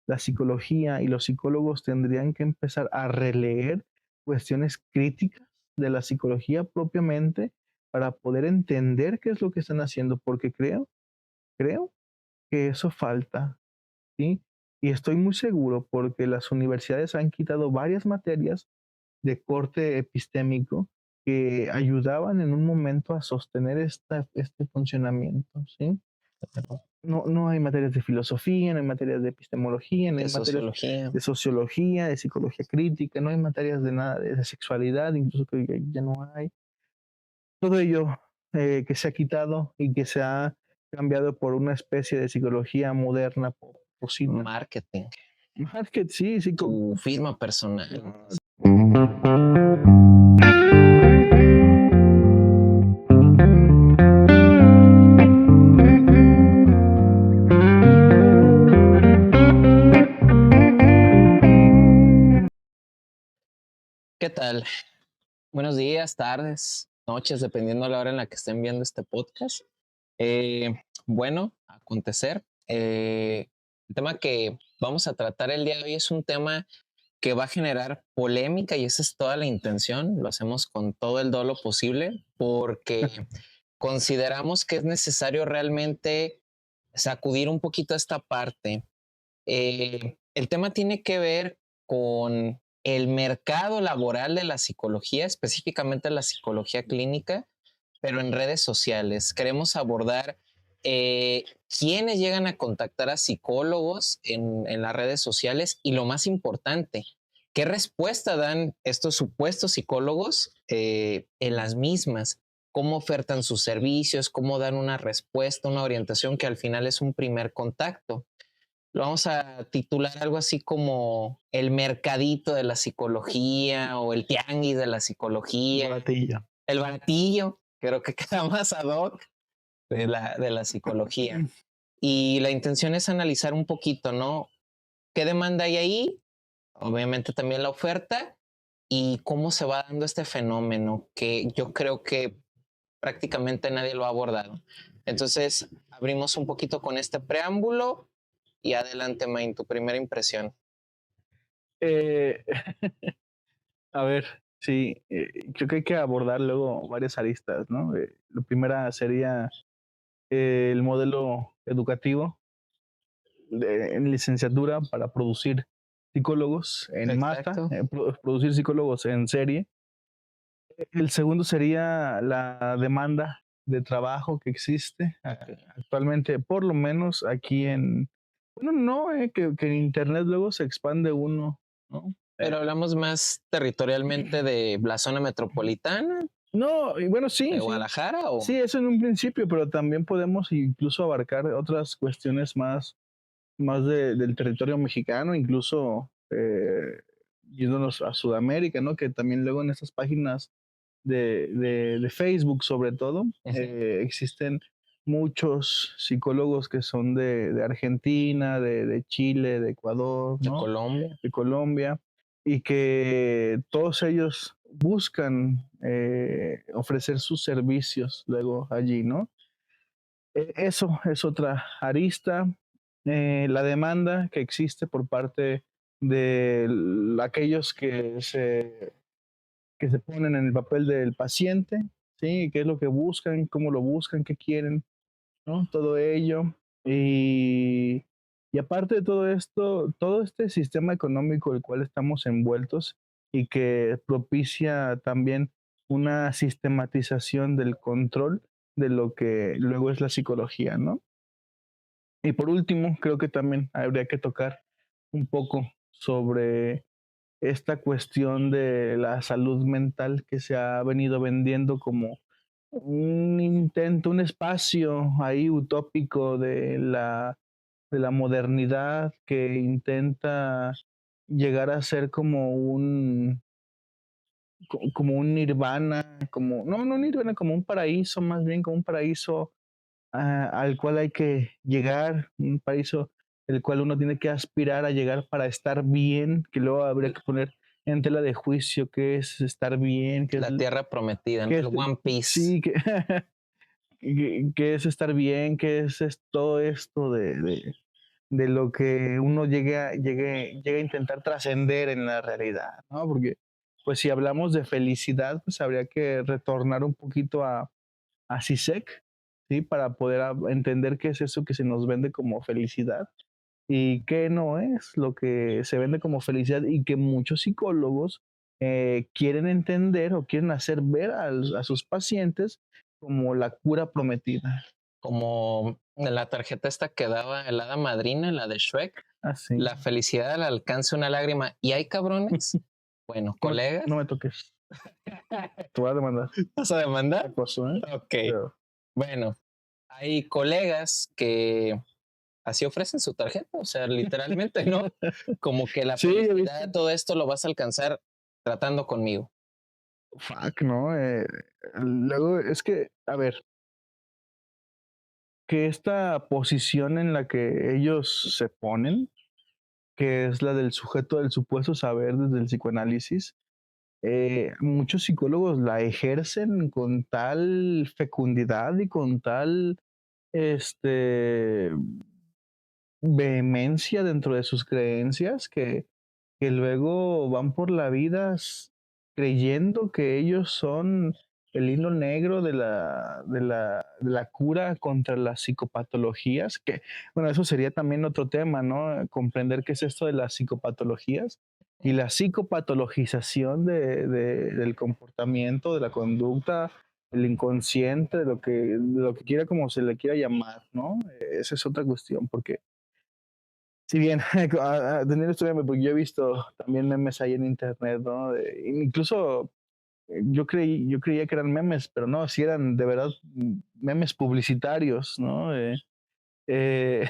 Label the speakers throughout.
Speaker 1: la psicología y los psicólogos tendrían que empezar a releer cuestiones críticas de la psicología propiamente para poder entender qué es lo que están haciendo, porque creo que eso falta, ¿sí? Y estoy muy seguro porque las universidades han quitado varias materias de corte epistémico que ayudaban en un momento a sostener este funcionamiento, ¿sí? No hay materias de filosofía, no hay materias de epistemología, no hay
Speaker 2: De
Speaker 1: materias
Speaker 2: sociología.
Speaker 1: de sociología, de psicología crítica, no hay materias de nada de sexualidad, incluso que ya no hay. Todo ello que se ha quitado y que se ha cambiado por una especie de psicología moderna, poquita.
Speaker 2: Marketing,
Speaker 1: Market, sí, sí.
Speaker 2: tu firma personal. ¿Qué tal? Buenos días, tardes, noches, dependiendo de la hora en la que estén viendo este podcast. Bueno, acontecer. El tema que vamos a tratar el día de hoy es un tema que va a generar polémica y esa es toda la intención. Lo hacemos con todo el dolo posible porque consideramos que es necesario realmente sacudir un poquito esta parte. El tema tiene que ver con el mercado laboral de la psicología, específicamente la psicología clínica, pero en redes sociales. Queremos abordar quiénes llegan a contactar a psicólogos en las redes sociales y lo más importante, qué respuesta dan estos supuestos psicólogos en las mismas, cómo ofertan sus servicios, cómo dan una respuesta, una orientación que al final es un primer contacto. Lo vamos a titular algo así como el mercadito de la psicología o el tianguis de la psicología,
Speaker 1: Baratilla.
Speaker 2: el baratillo, creo que queda más ad hoc de la psicología. Y la intención es analizar un poquito, ¿no? ¿Qué demanda hay ahí? Obviamente también la oferta y cómo se va dando este fenómeno que yo creo que prácticamente nadie lo ha abordado. Entonces, abrimos un poquito con este preámbulo y adelante, Main, tu primera impresión.
Speaker 1: Eh, a ver, sí, creo que hay que abordar luego varias aristas, ¿no? La primera sería el modelo educativo en licenciatura para producir psicólogos en masa,
Speaker 2: Exacto.
Speaker 1: producir psicólogos en serie. El segundo sería la demanda de trabajo que existe actualmente, por lo menos aquí bueno, no, que en Internet luego se expande uno, ¿no?
Speaker 2: Pero hablamos más territorialmente de la zona metropolitana
Speaker 1: No, y bueno,
Speaker 2: de
Speaker 1: sí, sí.
Speaker 2: Guadalajara o
Speaker 1: Sí, eso en un principio, pero también podemos incluso abarcar otras cuestiones más del territorio mexicano, incluso yéndonos a Sudamérica, ¿no? Que también luego en esas páginas de Facebook, sobre todo,
Speaker 2: ujú,
Speaker 1: existen muchos psicólogos que son de Argentina, de Chile, de Ecuador,
Speaker 2: de
Speaker 1: ¿no?
Speaker 2: Colombia.
Speaker 1: De Colombia, y que todos ellos buscan ofrecer sus servicios luego allí, ¿no? Eso es otra arista. La demanda que existe por parte de aquellos que se ponen en el papel del paciente, ¿sí? ¿Qué es lo que buscan? ¿Cómo lo buscan? ¿Qué quieren? ¿No? Todo ello. Y, y aparte de todo esto, todo este sistema económico el cual estamos envueltos y que propicia también una sistematización del control de lo que luego es la psicología, ¿no? Y por último, creo que también habría que tocar un poco sobre esta cuestión de la salud mental que se ha venido vendiendo como un intento, un espacio ahí utópico de la modernidad que intenta llegar a ser como como un nirvana, como, no nirvana, como un paraíso, más bien como un paraíso al cual hay que llegar, un paraíso el cual uno tiene que aspirar a llegar para estar bien, que luego habría que poner en tela de juicio qué es estar bien,
Speaker 2: La tierra prometida, ¿no?
Speaker 1: qué
Speaker 2: El
Speaker 1: es,
Speaker 2: One Piece.
Speaker 1: sí, qué es estar bien, qué es todo esto de lo que uno llegue a intentar trascender en la realidad, ¿no? Porque, pues, si hablamos de felicidad, pues, habría que retornar un poquito a Zizek, ¿sí? Para poder entender qué es eso que se nos vende como felicidad y qué no es lo que se vende como felicidad y que muchos psicólogos quieren entender o quieren hacer ver a sus pacientes como la cura prometida.
Speaker 2: Como en la tarjeta esta que daba el hada madrina, la de Shrek,
Speaker 1: Así.
Speaker 2: la felicidad al alcance de una lágrima. ¿Y hay cabrones? Bueno,
Speaker 1: No, no
Speaker 2: colegas,
Speaker 1: me toques. Te voy a demandar.
Speaker 2: ¿vas a demandar?
Speaker 1: Acoso, ¿eh?
Speaker 2: Ok,
Speaker 1: Pero,
Speaker 2: bueno, hay colegas que así ofrecen su tarjeta, o sea, literalmente, ¿no? Como que la
Speaker 1: sí, he visto.
Speaker 2: felicidad, todo esto lo vas a alcanzar tratando conmigo.
Speaker 1: Fuck, ¿no? Luego es que, a ver, que esta posición en la que ellos se ponen, que es la del sujeto del supuesto saber desde el psicoanálisis, muchos psicólogos la ejercen con tal fecundidad y con tal este, vehemencia dentro de sus creencias que luego van por la vida creyendo que ellos son el hilo negro de la cura contra las psicopatologías, que, bueno, eso sería también otro tema, ¿no? Comprender qué es esto de las psicopatologías y la psicopatologización del comportamiento, de la conducta, el inconsciente, de lo que quiera, como se le quiera llamar, ¿no? Esa es otra cuestión, porque si bien, tener estudiarme, porque yo he visto también memes ahí en internet, ¿no? Incluso yo creía que eran memes, pero no, si eran de verdad memes publicitarios, ¿no? Eh,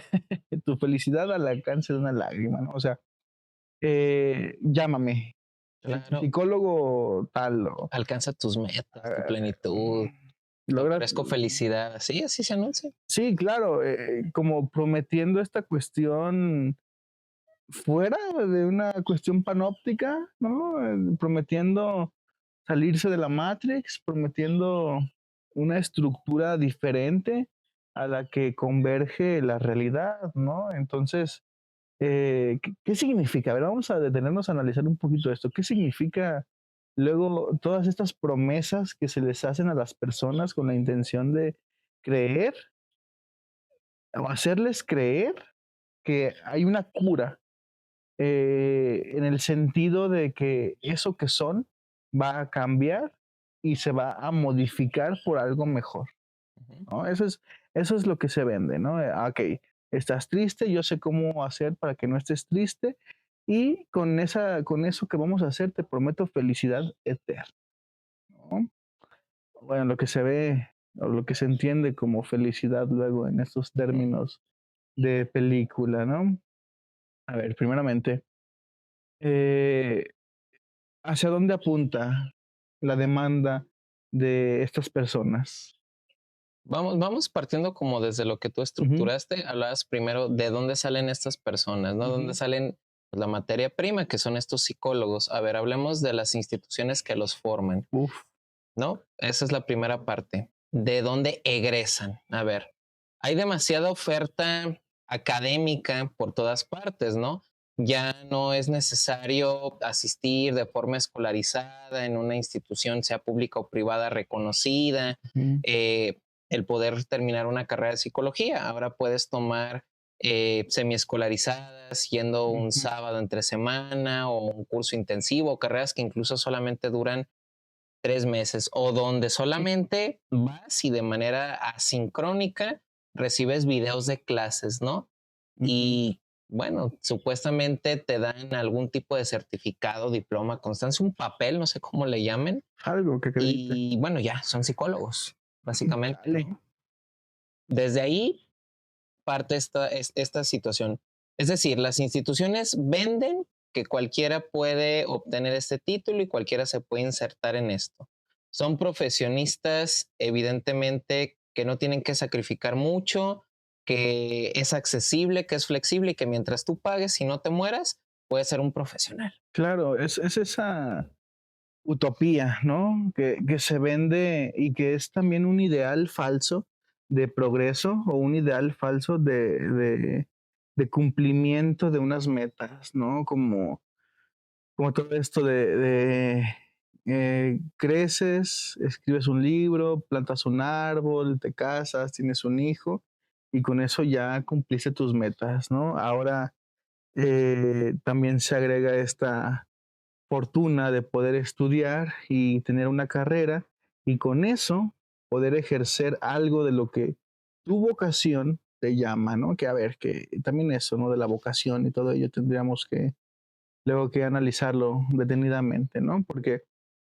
Speaker 1: tu felicidad al alcance de una lágrima, ¿no? O sea, llámame,
Speaker 2: Claro,
Speaker 1: psicólogo tal, o
Speaker 2: alcanza tus metas, tu
Speaker 1: ah,
Speaker 2: plenitud, te
Speaker 1: logras,
Speaker 2: ofrezco felicidad, así, así se anuncia.
Speaker 1: sí, claro, como prometiendo esta cuestión fuera de una cuestión panóptica, ¿no? Prometiendo salirse de la Matrix, prometiendo una estructura diferente a la que converge la realidad, ¿no? Entonces, ¿qué significa? A ver, vamos a detenernos a analizar un poquito esto. ¿Qué significa luego todas estas promesas que se les hacen a las personas con la intención de creer o hacerles creer que hay una cura en el sentido de que eso que son va a cambiar y se va a modificar por algo mejor,
Speaker 2: Ujú.
Speaker 1: ¿no? Eso es lo que se vende, ¿no? Ok, estás triste, yo sé cómo hacer para que no estés triste y con eso que vamos a hacer te prometo felicidad eterna, ¿no? Bueno, lo que se ve o lo que se entiende como felicidad luego en estos
Speaker 2: Ujú.
Speaker 1: términos de película, ¿no? A ver, primeramente, eh, ¿hacia dónde apunta la demanda de estas personas?
Speaker 2: Vamos partiendo como desde lo que tú
Speaker 1: Ujú,
Speaker 2: estructuraste, hablabas primero de dónde salen estas personas, ¿no? ¿Dónde
Speaker 1: ujú.
Speaker 2: salen la materia prima, que son estos psicólogos? A ver, hablemos de las instituciones que los forman,
Speaker 1: Uf,
Speaker 2: ¿no? Esa es la primera parte. ¿De dónde egresan? A ver, hay demasiada oferta académica por todas partes, ¿no? Ya no es necesario asistir de forma escolarizada en una institución, sea pública o privada, reconocida,
Speaker 1: ujú,
Speaker 2: eh, el poder terminar una carrera de psicología. Ahora puedes tomar semiescolarizadas, yendo un
Speaker 1: ujú.
Speaker 2: sábado entre semana o un curso intensivo, carreras que incluso solamente duran 3 meses o donde solamente vas y de manera asincrónica recibes videos de clases, ¿no?
Speaker 1: Ujú.
Speaker 2: Y bueno, supuestamente te dan algún tipo de certificado, diploma, constancia, un papel, no sé cómo le llamen,
Speaker 1: Algo que acredite.
Speaker 2: y bueno, ya son psicólogos, básicamente,
Speaker 1: Chale.
Speaker 2: ¿no? Desde ahí parte esta situación. Es decir, las instituciones venden que cualquiera puede obtener este título y cualquiera se puede insertar en esto. Son profesionistas, evidentemente, que no tienen que sacrificar mucho, que es accesible, que es flexible y que mientras tú pagues y no te mueras, puedes ser un profesional.
Speaker 1: Claro, es esa utopía, ¿no? Que se vende y que es también un ideal falso de progreso o un ideal falso de cumplimiento de unas metas, ¿no? Como todo esto creces, escribes un libro, plantas un árbol, te casas, tienes un hijo y con eso ya cumpliste tus metas, ¿no? Ahora también se agrega esta fortuna de poder estudiar y tener una carrera y con eso poder ejercer algo de lo que tu vocación te llama, ¿no? Que a ver, que también eso, ¿no? De la vocación y todo ello tendríamos que luego que analizarlo detenidamente, ¿no? Porque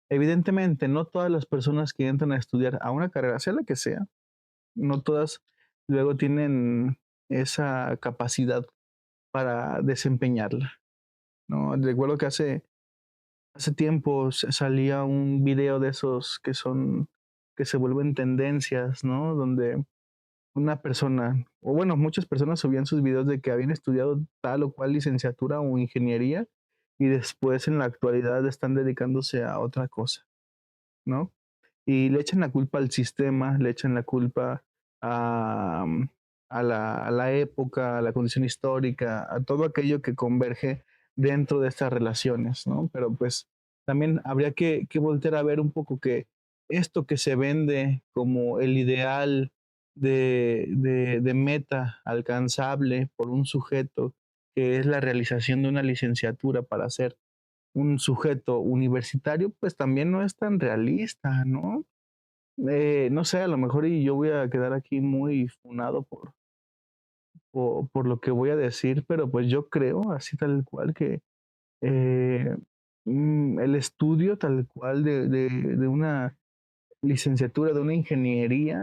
Speaker 1: evidentemente no todas las personas que entran a estudiar a una carrera, sea la que sea, no todas luego tienen esa capacidad para desempeñarla, ¿no? Recuerdo que hace tiempo salía un video de esos que se vuelven tendencias, ¿no? Donde una persona, o bueno, muchas personas subían sus videos de que habían estudiado tal o cual licenciatura o ingeniería y después en la actualidad están dedicándose a otra cosa, ¿no? Y le echan la culpa al sistema, le echan la culpa a, a la época, a la condición histórica, a todo aquello que converge dentro de estas relaciones, ¿no? Pero pues también habría que voltear a ver un poco que esto que se vende como el ideal de meta alcanzable por un sujeto, que es la realización de una licenciatura para ser un sujeto universitario, pues también no es tan realista, ¿no? No sé, a lo mejor y yo voy a quedar aquí muy funado por lo que voy a decir, pero pues yo creo, así tal cual, que eh, el estudio tal cual de una licenciatura, de una ingeniería,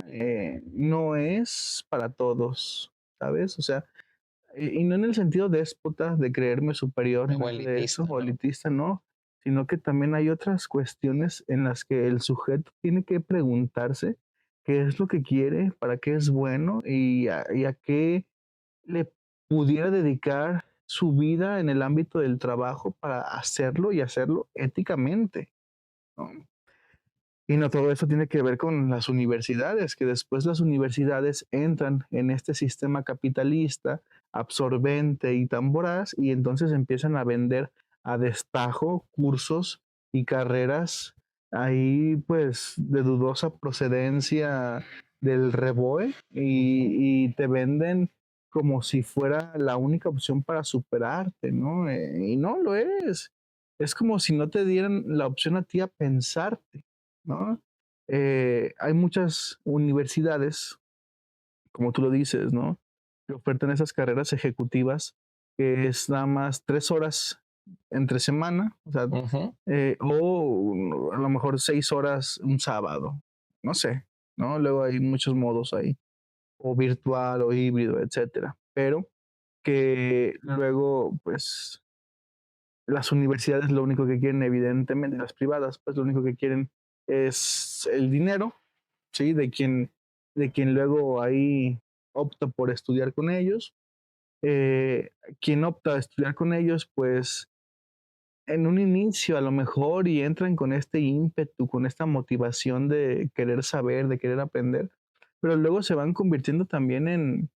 Speaker 1: no es para todos, ¿sabes? O sea, y no en el sentido déspota de creerme superior ni
Speaker 2: O
Speaker 1: nada de eso,
Speaker 2: elitista,
Speaker 1: o
Speaker 2: ¿no?
Speaker 1: elitista, no, sino que también hay otras cuestiones en las que el sujeto tiene que preguntarse qué es lo que quiere, para qué es bueno y a qué le pudiera dedicar su vida en el ámbito del trabajo para hacerlo y hacerlo éticamente, ¿no? Y no todo eso tiene que ver con las universidades, que después las universidades entran en este sistema capitalista, absorbente y tan voraz, y entonces empiezan a vender a destajo cursos y carreras ahí pues de dudosa procedencia del REBOE y te venden como si fuera la única opción para superarte, ¿no? Y no lo es. Es como si no te dieran la opción a ti a pensarte, ¿no? Hay muchas universidades, como tú lo dices, ¿no? Que ofertan esas carreras ejecutivas que es nada más 3 horas entre semana, o sea,
Speaker 2: Ujú.
Speaker 1: o a lo mejor 6 horas un sábado, no sé, ¿no? Luego hay muchos modos ahí, o virtual o híbrido, etcétera. Pero que luego, pues, las universidades lo único que quieren, evidentemente, las privadas, pues lo único que quieren es el dinero, ¿sí? De quien luego ahí opta por estudiar con ellos. Quien opta a estudiar con ellos, pues en un inicio a lo mejor y entran con este ímpetu, con esta motivación de querer saber, de querer aprender, pero luego se van convirtiendo también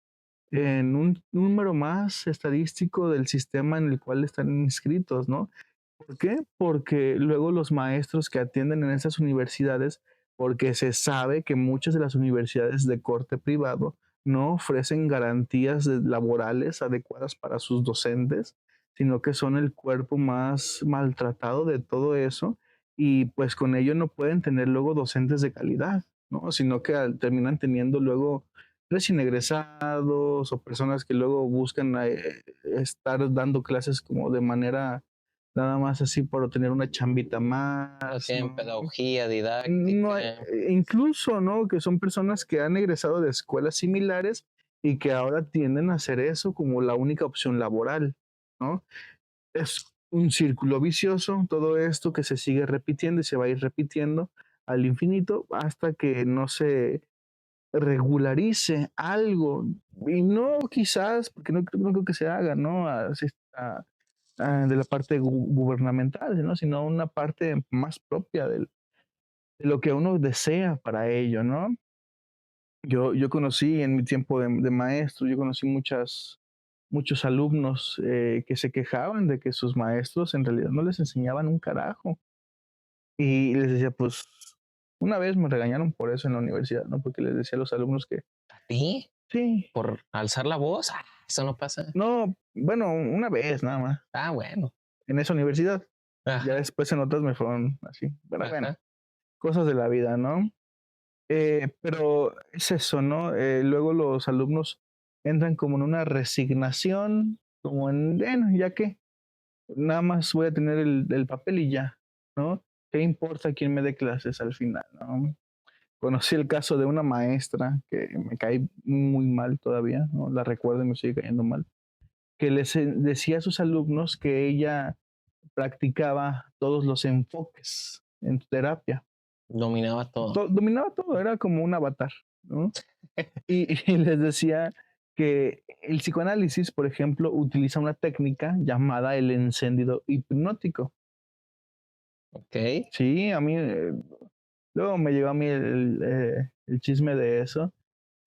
Speaker 1: en un número más estadístico del sistema en el cual están inscritos, ¿no? ¿Por qué? Porque luego los maestros que atienden en esas universidades, porque se sabe que muchas de las universidades de corte privado no ofrecen garantías laborales adecuadas para sus docentes, sino que son el cuerpo más maltratado de todo eso y pues con ello no pueden tener luego docentes de calidad, ¿no? Sino que terminan teniendo luego recién egresados o personas que luego buscan estar dando clases como de manera nada más así por obtener una chambita
Speaker 2: No
Speaker 1: más,
Speaker 2: tienen
Speaker 1: ¿no?
Speaker 2: pedagogía
Speaker 1: No,
Speaker 2: didáctica.
Speaker 1: incluso, ¿no? Que son personas que han egresado de escuelas similares y que ahora tienden a hacer eso como la única opción laboral, ¿no? Es un círculo vicioso, todo esto que se sigue repitiendo y se va a ir repitiendo al infinito hasta que no se regularice algo. Y no quizás, porque no creo que se haga, ¿no? De la parte gubernamental, ¿no? Sino una parte más propia de lo que uno desea para ello, ¿no? Yo conocí en mi tiempo de maestro, yo conocí muchas, muchos alumnos que se quejaban de que sus maestros en realidad no les enseñaban un carajo. Y les decía, pues, una vez me regañaron por eso en la universidad, ¿no? Porque les decía a los alumnos que
Speaker 2: ¿A ti?
Speaker 1: sí,
Speaker 2: ¿Por alzar la voz? Eso no pasa.
Speaker 1: no, bueno, una vez nada más,
Speaker 2: Bueno.
Speaker 1: en esa universidad. Ya
Speaker 2: Ajá,
Speaker 1: después en otras me fueron así. Pero bueno,
Speaker 2: ajá.
Speaker 1: cosas de la vida, ¿no? Pero es eso, ¿no? Luego los alumnos entran como en una resignación, como en, bueno, ya que nada más voy a tener el papel y ya, ¿no? ¿Qué importa quién me dé clases al final, ¿no? Conocí el caso de una maestra que me cae muy mal todavía, ¿no? La recuerdo y me sigue cayendo mal, que les decía a sus alumnos que ella practicaba todos los enfoques en terapia.
Speaker 2: Dominaba todo.
Speaker 1: Dominaba todo, era como un avatar, ¿no? Y les decía que el psicoanálisis, por ejemplo, utiliza una técnica llamada el encendido hipnótico.
Speaker 2: Ok.
Speaker 1: Sí, a mí, luego me llegó a mí el chisme de eso,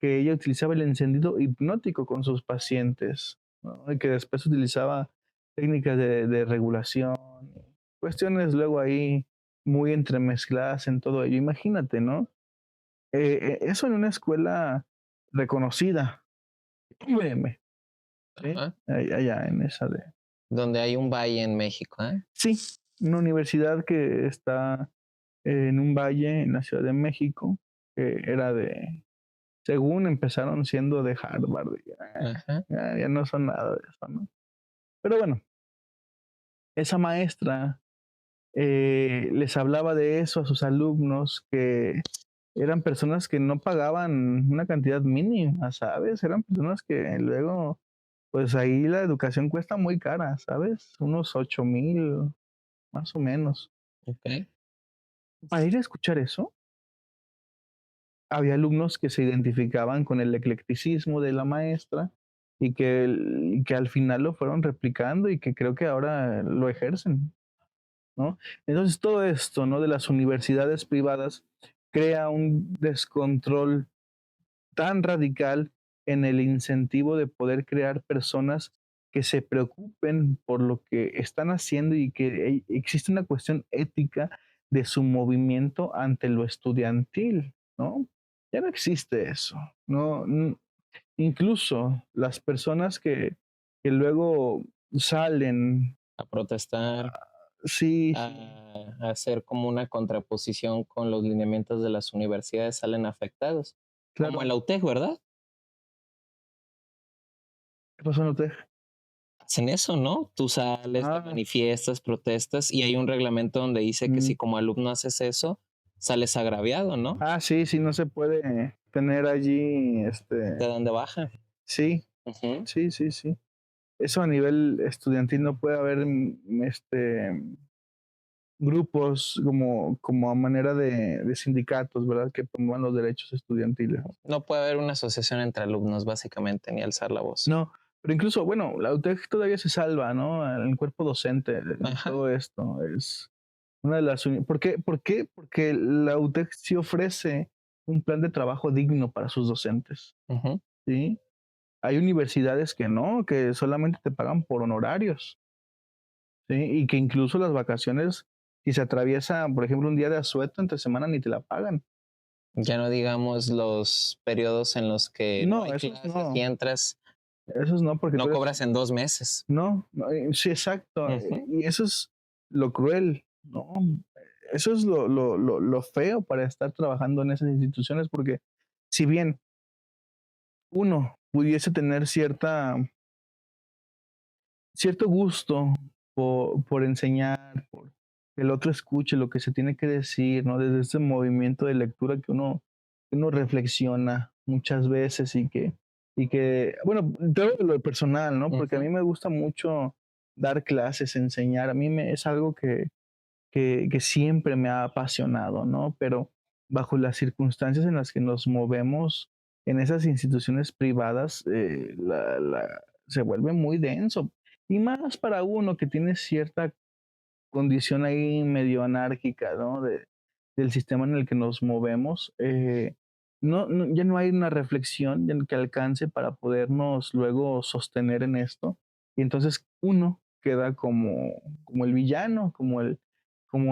Speaker 1: que ella utilizaba el encendido hipnótico con sus pacientes, ¿no? Y que después utilizaba técnicas de regulación, cuestiones luego ahí muy entremezcladas en todo ello. Imagínate, ¿no? Eso en una escuela reconocida, VM, ¿sí?
Speaker 2: Ajá.
Speaker 1: Allá en esa de...
Speaker 2: Donde hay un valle en México, ¿eh?
Speaker 1: Sí, una universidad que está en un valle en la Ciudad de México, que era de, según empezaron siendo de Harvard,
Speaker 2: Ajá.
Speaker 1: ya no son nada de eso, ¿no? Pero bueno, esa maestra les hablaba de eso a sus alumnos, que eran personas que no pagaban una cantidad mínima, ¿sabes? Eran personas que luego, pues ahí la educación cuesta muy cara, ¿sabes? Unos 8,000, más o menos.
Speaker 2: Ok.
Speaker 1: Para ir a escuchar eso, había alumnos que se identificaban con el eclecticismo de la maestra y que al final lo fueron replicando y que creo que ahora lo ejercen, ¿no? Entonces todo esto, ¿no? De las universidades privadas crea un descontrol tan radical en el incentivo de poder crear personas que se preocupen por lo que están haciendo y que existe una cuestión ética de su movimiento ante lo estudiantil, ¿no? Ya no existe eso, ¿no? Incluso las personas que luego salen,
Speaker 2: A protestar,
Speaker 1: sí, sí,
Speaker 2: a hacer como una contraposición con los lineamientos de las universidades salen afectados. Como en
Speaker 1: claro.
Speaker 2: la UTEC, ¿verdad?
Speaker 1: ¿Qué pasó, no te?
Speaker 2: Hacen eso, ¿no? Tú sales, te
Speaker 1: Ah,
Speaker 2: manifiestas, protestas y hay un reglamento donde dice que
Speaker 1: mm.
Speaker 2: si como alumno haces eso, sales agraviado, ¿no?
Speaker 1: Sí, sí, no se puede tener allí,
Speaker 2: Te dan de baja.
Speaker 1: sí,
Speaker 2: Ujú.
Speaker 1: sí, sí, sí. Eso a nivel estudiantil no puede haber, grupos como a manera de sindicatos, ¿verdad? Que promuevan los derechos estudiantiles.
Speaker 2: No puede haber una asociación entre alumnos, básicamente, ni alzar la voz.
Speaker 1: No, pero incluso, bueno, la UTEC todavía se salva, ¿no? El cuerpo docente de
Speaker 2: Ajá.
Speaker 1: todo esto es una de las ¿por qué? ¿Por qué? Porque la UTEC sí ofrece un plan de trabajo digno para sus docentes,
Speaker 2: Ujú.
Speaker 1: ¿sí? Hay universidades que no, que solamente te pagan por honorarios, ¿sí? Y que incluso las vacaciones, si se atraviesa, por ejemplo, un día de asueto entre semana, ni te la pagan.
Speaker 2: Ya no digamos los periodos en los que no
Speaker 1: No,
Speaker 2: hay clases y entras,
Speaker 1: esos no, porque tú
Speaker 2: no
Speaker 1: eres,
Speaker 2: cobras en 2 meses.
Speaker 1: no, no, sí, exacto.
Speaker 2: Ujú.
Speaker 1: Y eso es lo cruel, ¿no? Eso es lo feo para estar trabajando en esas instituciones, porque si bien uno pudiese tener cierto gusto por enseñar, por que el otro escuche lo que se tiene que decir, ¿no? Desde ese movimiento de lectura que uno reflexiona muchas veces bueno, todo lo personal, ¿no? Porque a
Speaker 2: Ujú.
Speaker 1: mí me gusta mucho dar clases, enseñar, a mí es algo que siempre me ha apasionado, ¿no? Pero bajo las circunstancias en las que nos movemos en esas instituciones privadas, se vuelve muy denso. Y más para uno que tiene cierta condición ahí medio anárquica, ¿no? Del sistema en el que nos movemos. ya no hay una reflexión que alcance para podernos luego sostener en esto. Y entonces uno queda como el villano, como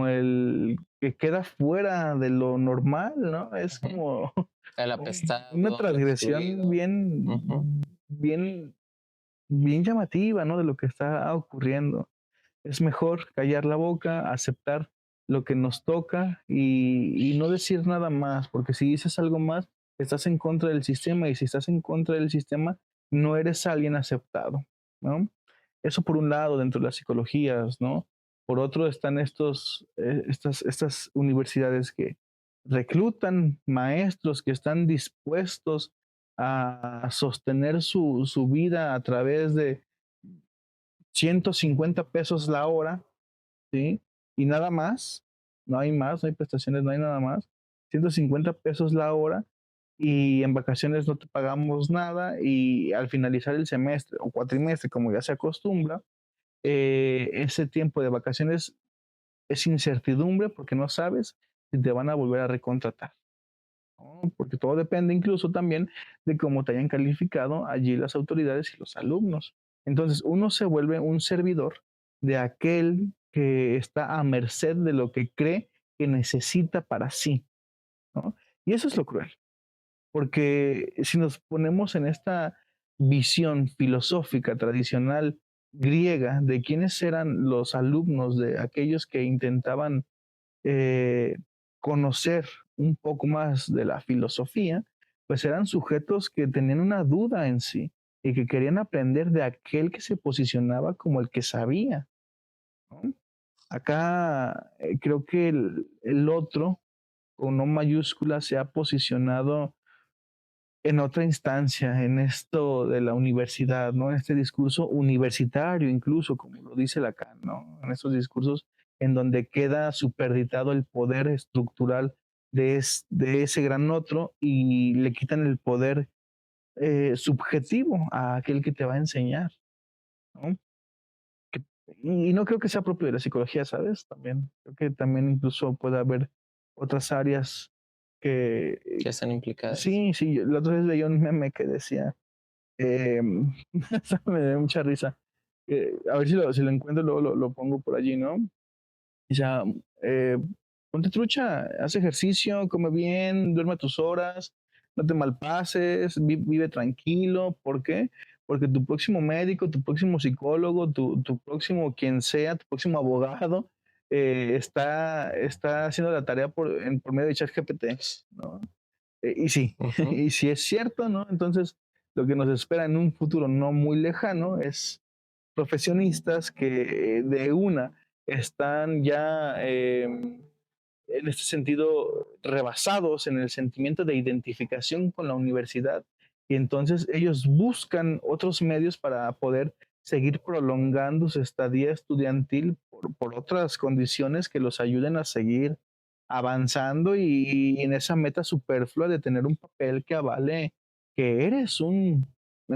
Speaker 1: el que queda fuera de lo normal, ¿no? Es
Speaker 2: Ujú.
Speaker 1: como
Speaker 2: El
Speaker 1: una
Speaker 2: apestado, el
Speaker 1: transgresión
Speaker 2: excluido. Ujú.
Speaker 1: bien, bien llamativa, ¿no? De lo que está ocurriendo. Es mejor callar la boca, aceptar lo que nos toca y no decir nada más, porque si dices algo más, estás en contra del sistema y si estás en contra del sistema, no eres alguien aceptado, ¿no? Eso por un lado dentro de las psicologías, ¿no? Por otro están estas universidades que reclutan maestros que están dispuestos a sostener su vida a través de 150 pesos la hora, ¿sí? Y nada más, no hay prestaciones, no hay nada más. 150 pesos la hora y en vacaciones no te pagamos nada y al finalizar el semestre o cuatrimestre, como ya se acostumbra, ese tiempo de vacaciones es incertidumbre porque no sabes si te van a volver a recontratar, ¿no? Porque todo depende incluso también de cómo te hayan calificado allí las autoridades y los alumnos. Entonces uno se vuelve un servidor de aquel que está a merced de lo que cree que necesita para sí, ¿no? Y eso es lo cruel, porque si nos ponemos en esta visión filosófica tradicional griega de quiénes eran los alumnos de aquellos que intentaban eh, conocer un poco más de la filosofía, pues eran sujetos que tenían una duda en sí y que querían aprender de aquel que se posicionaba como el que sabía, ¿no? Acá creo que el otro, con no mayúscula, se ha posicionado en otra instancia, en esto de la universidad, ¿no? En este discurso universitario, incluso, como lo dice Lacan, ¿no? En estos discursos en donde queda superditado el poder estructural de ese gran otro y le quitan el poder subjetivo a aquel que te va a enseñar, ¿no? Que- y no creo que sea propio de la psicología, ¿sabes? También, creo que también incluso puede haber otras áreas que,
Speaker 2: Que están implicadas.
Speaker 1: sí, sí, la otra vez leí un meme que decía, me dio mucha risa. A ver si lo encuentro, luego lo pongo por allí, ¿no? O sea, eh, ponte trucha, haz ejercicio, come bien, duerme a tus horas, no te malpases, vive tranquilo. ¿Por qué? Porque tu próximo médico, tu próximo psicólogo, tu próximo quien sea, tu próximo abogado, está haciendo la tarea por medio de ChatGPT, ¿no? Y sí,
Speaker 2: Ujú.
Speaker 1: y si es cierto, ¿no? Entonces, lo que nos espera en un futuro no muy lejano es profesionistas que de una están ya en este sentido rebasados en el sentimiento de identificación con la universidad y entonces ellos buscan otros medios para poder seguir prolongando su estadía estudiantil por otras condiciones que los ayuden a seguir avanzando y en esa meta superflua de tener un papel que avale que eres en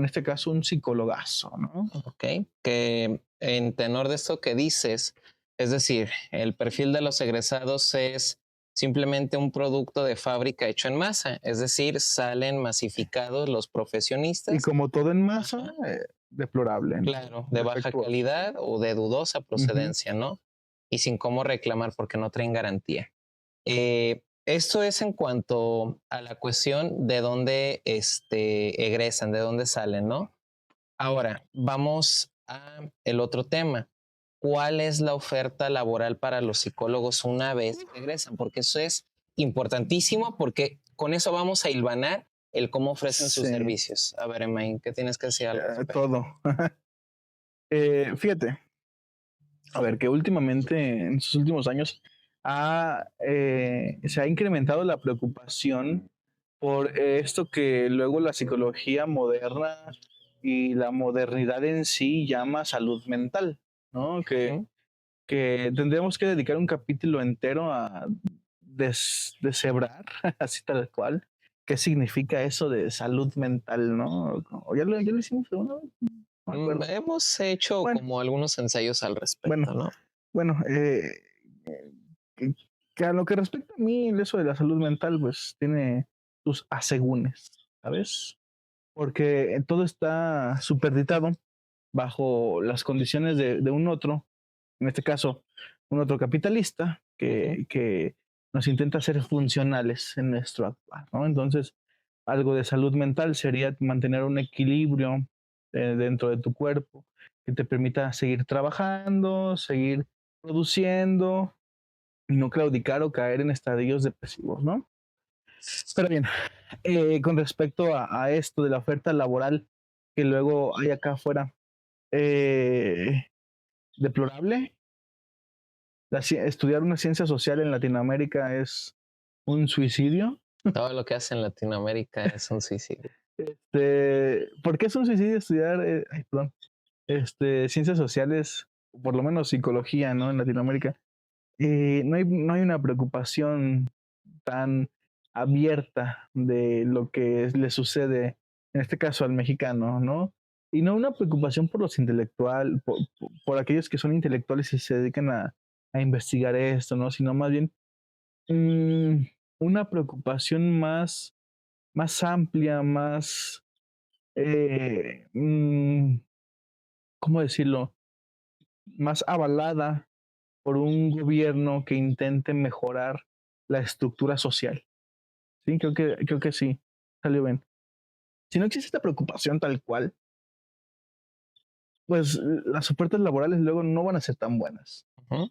Speaker 1: este caso, un psicólogazo, ¿no?
Speaker 2: Ok, que en tenor de esto que dices, es decir, el perfil de los egresados es simplemente un producto de fábrica hecho en masa, es decir, salen masificados los
Speaker 1: Y
Speaker 2: profesionistas,
Speaker 1: como todo en masa,
Speaker 2: ajá,
Speaker 1: deplorable, ¿no?
Speaker 2: claro, de baja
Speaker 1: Defectuoso.
Speaker 2: calidad o de dudosa
Speaker 1: Ujú.
Speaker 2: procedencia, ¿no? Y sin cómo reclamar porque no traen garantía. Esto es en cuanto a la cuestión de dónde egresan, de dónde salen, ¿no? Ahora, vamos a el otro tema. ¿Cuál es la oferta laboral para los psicólogos una vez que egresan? Porque eso es importantísimo, porque con eso vamos a hilvanar el cómo ofrecen sus
Speaker 1: Sí,
Speaker 2: servicios. A ver, Emain, ¿qué tienes que decir al respecto?
Speaker 1: todo. Fíjate, a ver, que últimamente, en sus últimos años, se ha incrementado la preocupación por esto que luego la psicología moderna y la modernidad en sí llama salud mental, ¿no?
Speaker 2: Ujú.
Speaker 1: Que tendríamos que dedicar un capítulo entero a deshebrar, así tal cual, qué significa eso de salud mental, ¿no? O ya lo hicimos alguna vez, no me acuerdo.
Speaker 2: Hemos hecho
Speaker 1: Bueno,
Speaker 2: como algunos ensayos al
Speaker 1: bueno,
Speaker 2: respecto, ¿no?
Speaker 1: bueno, que, que a lo que respecta a mí, eso de la salud mental, pues tiene tus asegúnes, ¿sabes? Porque todo está superditado bajo las condiciones de un otro, en este caso, un otro capitalista que nos intenta hacer funcionales en nuestro actuar, ¿no? Entonces, algo de salud mental sería mantener un equilibrio dentro de tu cuerpo que te permita seguir trabajando, seguir produciendo y no claudicar o caer en estadios depresivos, ¿no? Pero bien, con respecto a esto de la oferta laboral que luego hay acá afuera, eh, deplorable. Estudiar una ciencia social en Latinoamérica es un suicidio.
Speaker 2: Todo lo que hace en Latinoamérica es un suicidio.
Speaker 1: ¿Por qué es un suicidio estudiar perdón, ciencias sociales, por lo menos psicología, ¿no? En Latinoamérica. No hay una preocupación tan abierta de lo que le sucede, en este caso al mexicano, ¿no? Y no una preocupación por los intelectuales, por aquellos que son intelectuales y se dedican a investigar esto, ¿no? Sino más bien mm, una preocupación más amplia, más, ¿cómo decirlo? Más avalada por un gobierno que intente mejorar la estructura social. Sí, creo que sí, salió bien. Si no existe esta preocupación tal cual, pues las ofertas laborales luego no van a ser tan buenas,
Speaker 2: Ujú.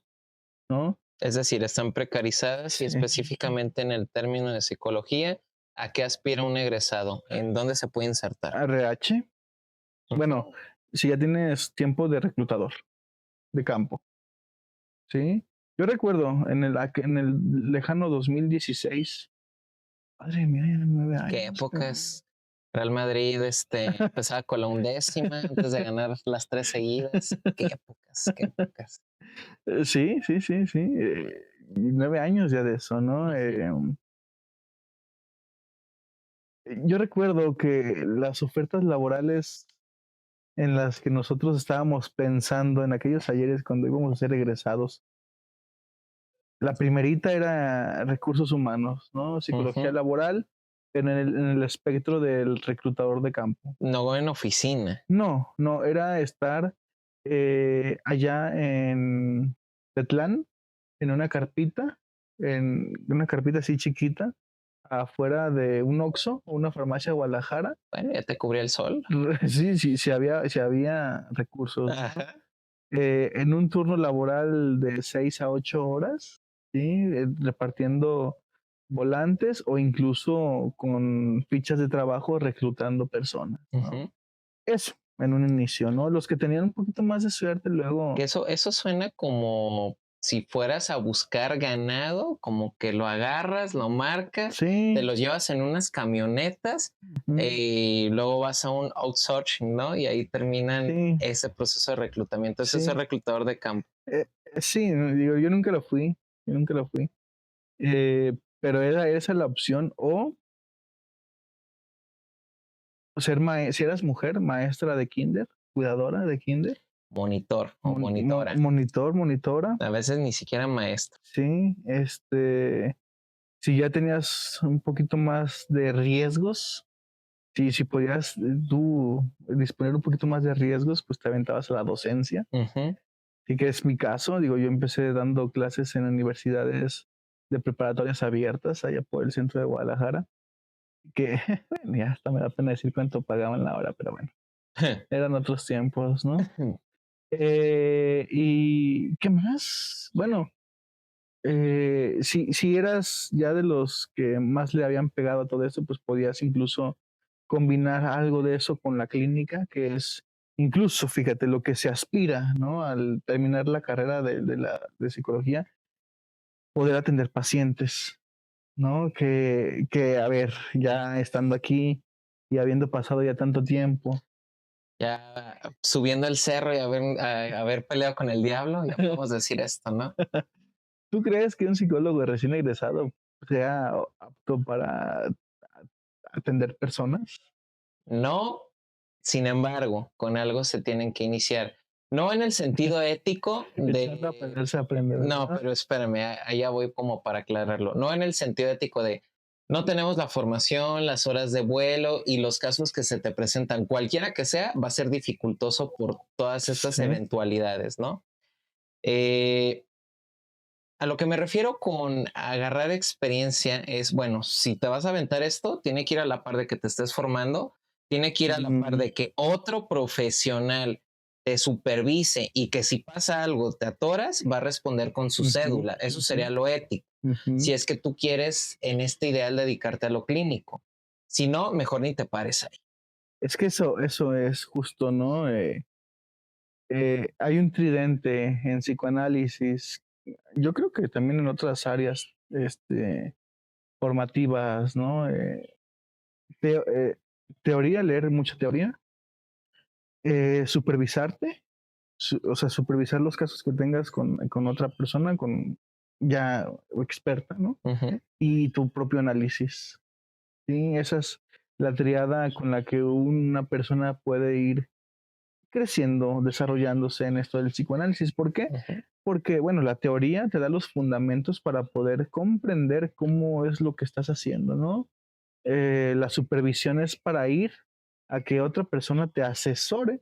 Speaker 1: ¿no?
Speaker 2: Es decir, están precarizadas y
Speaker 1: Sí.
Speaker 2: específicamente en el término de psicología, ¿a qué aspira un egresado? ¿En dónde se puede insertar?
Speaker 1: RH, bueno, si ya tienes tiempo de reclutador, de campo, ¿sí? Yo recuerdo en el lejano 2016, madre mía, ya 9
Speaker 2: ¿Qué
Speaker 1: años, cabrón.
Speaker 2: épocas? Real Madrid empezaba con la 11ª antes de ganar las 3 seguidas. ¿Qué épocas? ¿Qué épocas?
Speaker 1: Sí, sí, sí, sí. 9 años ya de eso, ¿no? Yo recuerdo que las ofertas laborales en las que nosotros estábamos pensando en aquellos ayeres cuando íbamos a ser egresados, la primerita era recursos humanos, ¿no? Psicología
Speaker 2: Ujú.
Speaker 1: laboral en el espectro del reclutador de campo.
Speaker 2: No en oficina.
Speaker 1: No, no, era estar allá en Tetlán, en una carpita así chiquita, afuera de un Oxxo o una farmacia de Guadalajara.
Speaker 2: Bueno, ya te cubría el sol.
Speaker 1: Sí, sí, sí había recursos, ¿no?
Speaker 2: Ajá.
Speaker 1: En un turno laboral de 6 a 8 horas, ¿sí? Repartiendo volantes o incluso con fichas de trabajo reclutando personas, ¿no?
Speaker 2: Ujú.
Speaker 1: Eso, en un inicio, ¿no? Los que tenían un poquito más de suerte luego,
Speaker 2: Que eso suena como si fueras a buscar ganado, como que lo agarras, lo marcas, te
Speaker 1: sí,
Speaker 2: los llevas en unas camionetas
Speaker 1: ujú,
Speaker 2: y luego vas a un outsourcing, ¿no? Y ahí terminan
Speaker 1: sí,
Speaker 2: ese proceso de reclutamiento. Ese es el
Speaker 1: sí,
Speaker 2: reclutador de campo.
Speaker 1: sí, no, digo, yo nunca lo fui, pero era esa la opción o si eras mujer, maestra de kinder, cuidadora de kinder,
Speaker 2: Monitor o monitora.
Speaker 1: monitora,
Speaker 2: A veces ni siquiera maestro.
Speaker 1: sí, si ya tenías un poquito más de riesgos, si podías tú disponer un poquito más de riesgos, pues te aventabas a la docencia.
Speaker 2: Ujú.
Speaker 1: Sí, que es mi caso. Digo, yo empecé dando clases en universidades de preparatorias abiertas allá por el centro de Guadalajara, que bueno, ya hasta me da pena decir cuánto pagaban la hora, pero bueno, eran otros tiempos, ¿no? ¿Y qué más? Bueno, si eras ya de los que más le habían pegado a todo esto, pues podías incluso combinar algo de eso con la clínica, que es incluso, fíjate, lo que se aspira, ¿no? Al terminar la carrera de psicología, poder atender pacientes, ¿no? A ver, ya estando aquí y habiendo pasado ya tanto tiempo.
Speaker 2: Ya subiendo el cerro y haber peleado con el diablo, ya podemos decir esto, ¿no?
Speaker 1: ¿Tú crees que un psicólogo recién egresado sea apto para atender personas?
Speaker 2: No, sin embargo, con algo se tienen que iniciar. No en el sentido ético
Speaker 1: Echando a
Speaker 2: de...
Speaker 1: perder se aprende,
Speaker 2: No,
Speaker 1: ¿verdad?
Speaker 2: pero espérame, allá voy como para aclararlo. No en el sentido ético de no tenemos la formación, las horas de vuelo y los casos que se te presentan, cualquiera que sea, va a ser dificultoso por todas estas
Speaker 1: Sí.
Speaker 2: eventualidades, ¿no? Eh, a lo que me refiero con agarrar experiencia es, bueno, si te vas a aventar esto, tiene que ir a la par de que te estés formando, tiene que ir a la par
Speaker 1: Mm,
Speaker 2: de que otro profesional te supervise y que si pasa algo, te atoras, va a responder con su
Speaker 1: ujú,
Speaker 2: cédula. Eso
Speaker 1: ujú,
Speaker 2: sería lo ético.
Speaker 1: ujú.
Speaker 2: Si es que tú quieres en este ideal dedicarte a lo clínico. Si no, mejor ni te pares ahí.
Speaker 1: Es que eso es justo, ¿no? Hay un tridente en psicoanálisis, yo creo que también en otras áreas, formativas, ¿no? Teo teoría, leer mucha teoría, supervisarte, o sea, supervisar los casos que tengas con otra persona, con ya experta, ¿no?
Speaker 2: Ujú,
Speaker 1: Y tu propio análisis. Sí, esa es la triada con la que una persona puede ir creciendo, desarrollándose en esto del psicoanálisis. ¿Por qué?
Speaker 2: ujú.
Speaker 1: Porque, bueno, la teoría te da los fundamentos para poder comprender cómo es lo que estás haciendo, ¿no? La supervisión es para ir a que otra persona te asesore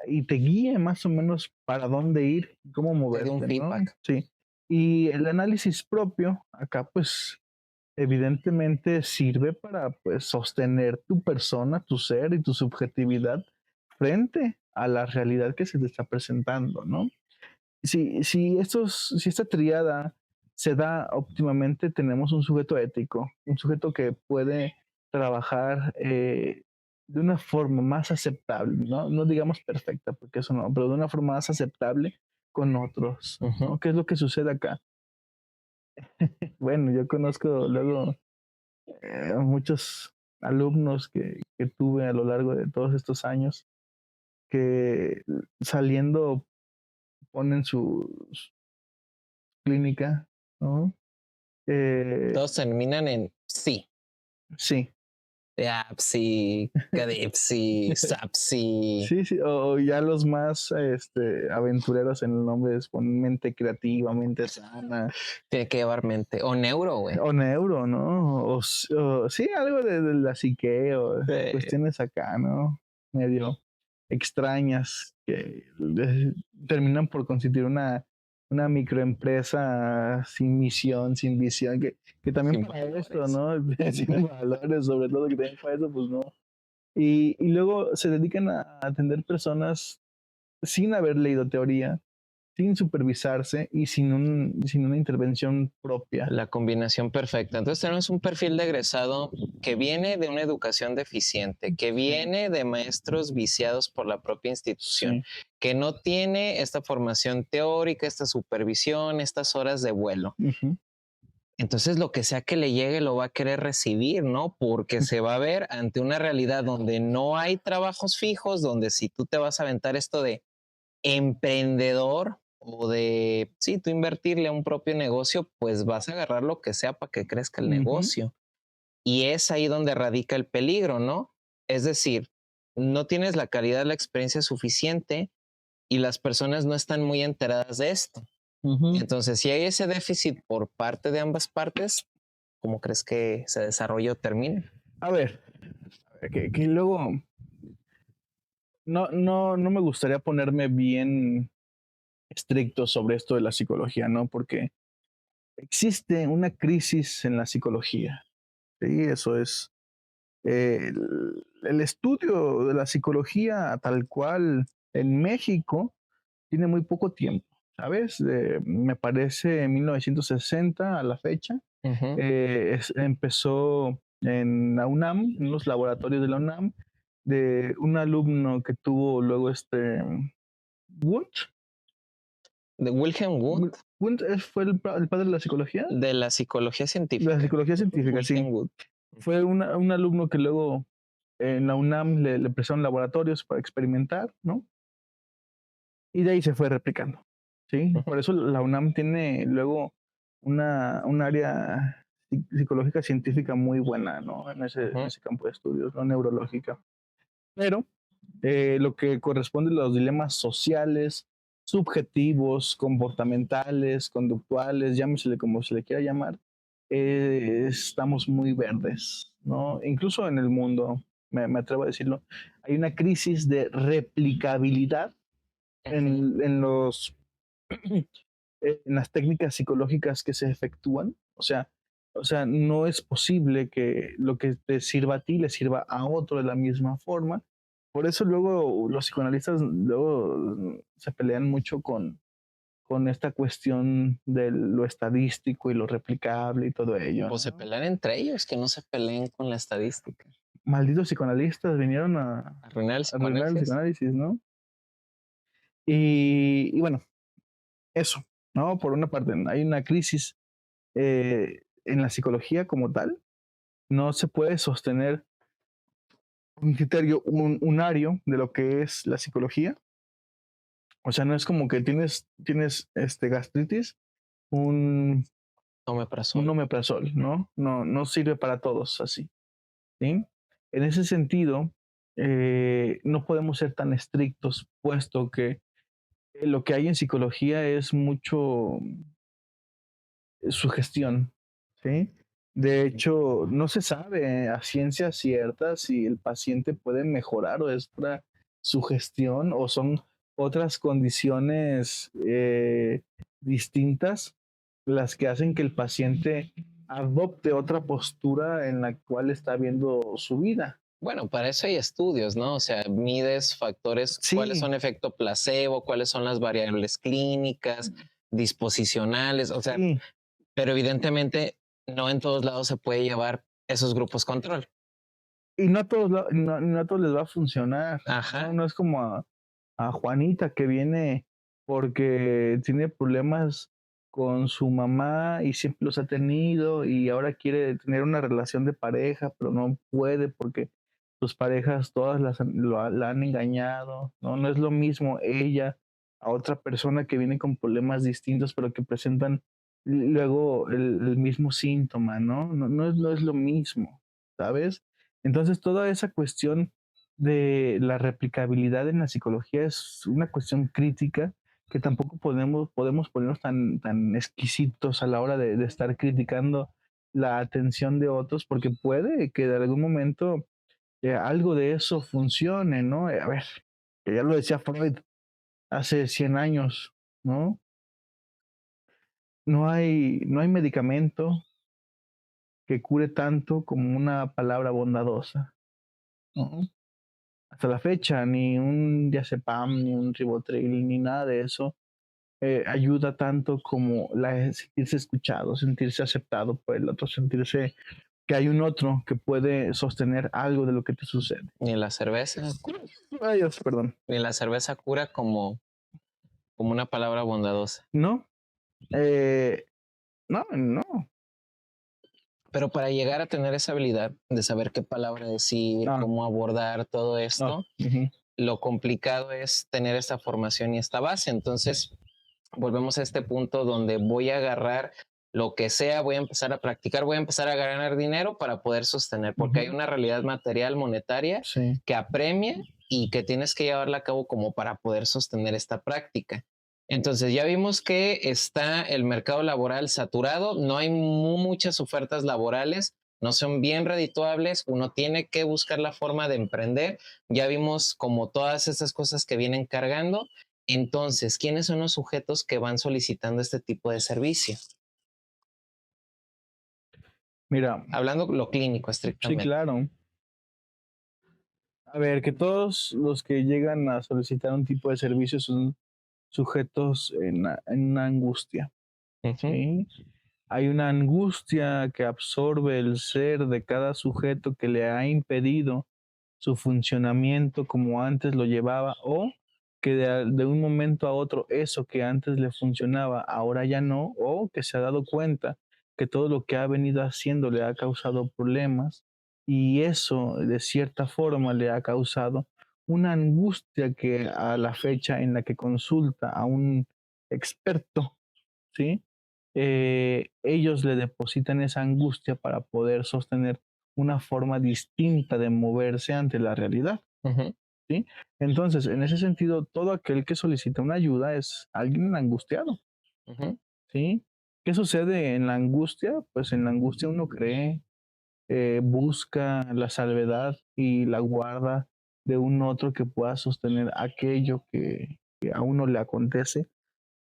Speaker 1: y te guíe más o menos para dónde ir, cómo
Speaker 2: Te doy un
Speaker 1: moverte, ¿no?
Speaker 2: feedback.
Speaker 1: Sí. Y el análisis propio, acá pues evidentemente sirve para pues sostener tu persona, tu ser y tu subjetividad frente a la realidad que se te está presentando, ¿no? Si esta triada se da óptimamente, tenemos un sujeto ético, un sujeto que puede trabajar de una forma más aceptable, ¿no? No digamos perfecta, porque eso no, pero de una forma más aceptable con otros,
Speaker 2: Ujú.
Speaker 1: ¿no? ¿Qué es lo que sucede acá? Bueno, yo conozco luego muchos alumnos que tuve a lo largo de todos estos años que saliendo ponen su clínica, ¿no? Eh,
Speaker 2: Todos terminan en sí.
Speaker 1: sí,
Speaker 2: Apsi, Cadepsi, Sapsi.
Speaker 1: sí, sí, o ya los más aventureros en el nombre es ponen mente creativa, mente sana,
Speaker 2: Tiene que llevar mente. O neuro, güey.
Speaker 1: o neuro, ¿no? O sí, algo de la psique o
Speaker 2: Sí.
Speaker 1: cuestiones acá, ¿no? Medio extrañas que terminan por constituir una microempresa sin misión, sin visión, que también
Speaker 2: Sin
Speaker 1: para esto,
Speaker 2: valores.
Speaker 1: ¿no? Sin valores, sobre todo que también para eso, pues no. Y luego se dedican a atender personas sin haber leído teoría, sin supervisarse y sin una intervención propia.
Speaker 2: La combinación perfecta. Entonces tenemos un perfil de egresado que viene de una educación deficiente, que
Speaker 1: Sí,
Speaker 2: viene de maestros viciados por la propia institución,
Speaker 1: sí.
Speaker 2: que no tiene esta formación teórica, esta supervisión, estas horas de vuelo.
Speaker 1: Ujú.
Speaker 2: Entonces lo que sea que le llegue lo va a querer recibir, ¿no? Porque se va a ver ante una realidad donde no hay trabajos fijos, donde si tú te vas a aventar esto de emprendedor o de, sí, tú invertirle a un propio negocio, pues vas a agarrar lo que sea para que crezca el
Speaker 1: Ujú,
Speaker 2: negocio. Y es ahí donde radica el peligro, ¿no? Es decir, no tienes la calidad, la experiencia suficiente y las personas no están muy enteradas de esto.
Speaker 1: ujú.
Speaker 2: Entonces, si hay ese déficit por parte de ambas partes, ¿cómo crees que se desarrolle o termine?
Speaker 1: A ver, que luego no me gustaría ponerme bien estricto sobre esto de la psicología, ¿no? Porque existe una crisis en la psicología, ¿sí? Eso es el estudio de la psicología tal cual en México tiene muy poco tiempo, ¿sabes? Me parece en 1960 a la fecha.
Speaker 2: Ujú.
Speaker 1: Empezó en la UNAM, en los laboratorios de la UNAM, de un alumno que tuvo luego Wundt.
Speaker 2: De Wilhelm Wundt,
Speaker 1: Wundt fue el padre de la psicología,
Speaker 2: de la psicología
Speaker 1: de la
Speaker 2: científica.
Speaker 1: psicología
Speaker 2: Ujú.
Speaker 1: científica, sí.
Speaker 2: Wilhelm Wundt.
Speaker 1: Fue un alumno que luego en la UNAM le prestaron laboratorios para experimentar, ¿no? Y de ahí se fue replicando, ¿sí?
Speaker 2: Ujú.
Speaker 1: Por eso la UNAM tiene luego un área psicológica científica muy buena, ¿no? En
Speaker 2: Ujú.
Speaker 1: ese campo de estudios, ¿no? Neurológica. Pero lo que corresponde a los dilemas sociales, subjetivos, comportamentales, conductuales, llámesele como se le quiera llamar, estamos muy verdes, ¿no? Incluso en el mundo, me atrevo a decirlo, hay una crisis de replicabilidad
Speaker 2: Ujú.
Speaker 1: en los en las técnicas psicológicas que se efectúan. O sea, no es posible que lo que te sirva a ti le sirva a otro de la misma forma. Por eso luego los psicoanalistas luego se pelean mucho con esta cuestión de lo estadístico y lo replicable y todo ello,
Speaker 2: O se
Speaker 1: ¿no?
Speaker 2: pelean entre ellos, que no se peleen con la estadística.
Speaker 1: Malditos psicoanalistas vinieron a
Speaker 2: Arruinar el
Speaker 1: arruinar el
Speaker 2: psicoanálisis.
Speaker 1: psicoanálisis, ¿no? Y bueno, eso, ¿no? Por una parte, hay una crisis en la psicología como tal. No se puede sostener un criterio unario de lo que es la psicología. O sea, no es como que tienes gastritis, un, un
Speaker 2: Omeprazol.
Speaker 1: omeprazol, ¿no? No, no sirve para todos así, ¿sí? En ese sentido, no podemos ser tan estrictos, puesto que lo que hay en psicología es mucho sugestión, ¿sí? De hecho, no se sabe a ciencia cierta si el paciente puede mejorar o es pura sugestión o son otras condiciones distintas las que hacen que el paciente adopte otra postura en la cual está viendo su vida.
Speaker 2: Bueno, para eso hay estudios, ¿no? O sea, mides factores, cuáles
Speaker 1: Sí,
Speaker 2: son efecto placebo, cuáles son las variables clínicas, disposicionales, o sea,
Speaker 1: sí,
Speaker 2: pero evidentemente no en todos lados se puede llevar esos grupos control.
Speaker 1: y no a todos, no a todos les va a funcionar, ¿no?
Speaker 2: Ajá.
Speaker 1: No es como a Juanita que viene porque tiene problemas con su mamá y siempre los ha tenido y ahora quiere tener una relación de pareja, pero no puede porque sus parejas todas la han engañado, ¿no? No es lo mismo ella a otra persona que viene con problemas distintos, pero que presentan luego el mismo síntoma, ¿no? No es lo mismo, ¿sabes? Entonces, toda esa cuestión de la replicabilidad en la psicología es una cuestión crítica que tampoco podemos ponernos tan exquisitos a la hora de estar criticando la atención de otros, porque puede que de algún momento algo de eso funcione, ¿no? A ver, que ya lo decía Freud hace 100 años, ¿no? No hay medicamento que cure tanto como una palabra bondadosa, ¿no? Hasta la fecha, ni un diazepam, ni un ribotril, ni nada de eso ayuda tanto como sentirse escuchado, sentirse aceptado por el otro, sentirse que hay un otro que puede sostener algo de lo que te sucede.
Speaker 2: Ni la cerveza cura,
Speaker 1: Ay, Dios, perdón.
Speaker 2: ni la cerveza cura como una palabra bondadosa.
Speaker 1: No, eh, no, no,
Speaker 2: Pero para llegar a tener esa habilidad de saber qué palabra decir,
Speaker 1: no,
Speaker 2: cómo abordar todo
Speaker 1: no.
Speaker 2: esto,
Speaker 1: Ujú.
Speaker 2: lo complicado es tener esta formación y esta base. Entonces, volvemos a este punto donde voy a agarrar lo que sea, voy a empezar a practicar, voy a empezar a ganar dinero para poder sostener, porque hay
Speaker 1: Ujú.
Speaker 2: una realidad material monetaria
Speaker 1: Sí.
Speaker 2: que apremia y que tienes que llevarla a cabo como para poder sostener esta práctica. Entonces ya vimos que está el mercado laboral saturado, no hay muchas ofertas laborales, no son bien redituables, uno tiene que buscar la forma de emprender. Ya vimos como todas esas cosas que vienen cargando. Entonces, ¿quiénes son los sujetos que van solicitando este tipo de servicio?
Speaker 1: Mira,
Speaker 2: Hablando lo clínico
Speaker 1: sí,
Speaker 2: estrictamente.
Speaker 1: claro. A ver, que todos los que llegan a solicitar un tipo de servicio son sujetos en una angustia,
Speaker 2: Ujú,
Speaker 1: ¿sí? Hay una angustia que absorbe el ser de cada sujeto que le ha impedido su funcionamiento como antes lo llevaba o que de un momento a otro eso que antes le funcionaba ahora ya no o que se ha dado cuenta que todo lo que ha venido haciendo le ha causado problemas y eso de cierta forma le ha causado una angustia que a la fecha en la que consulta a un experto, ¿sí? Ellos le depositan esa angustia para poder sostener una forma distinta de moverse ante la realidad,
Speaker 2: ujú,
Speaker 1: ¿sí? Entonces, en ese sentido, todo aquel que solicita una ayuda es alguien angustiado,
Speaker 2: ujú.
Speaker 1: ¿sí? ¿Qué sucede en la angustia? Pues en la angustia uno cree, busca la salvedad y la guarda de un otro que pueda sostener aquello que a uno le acontece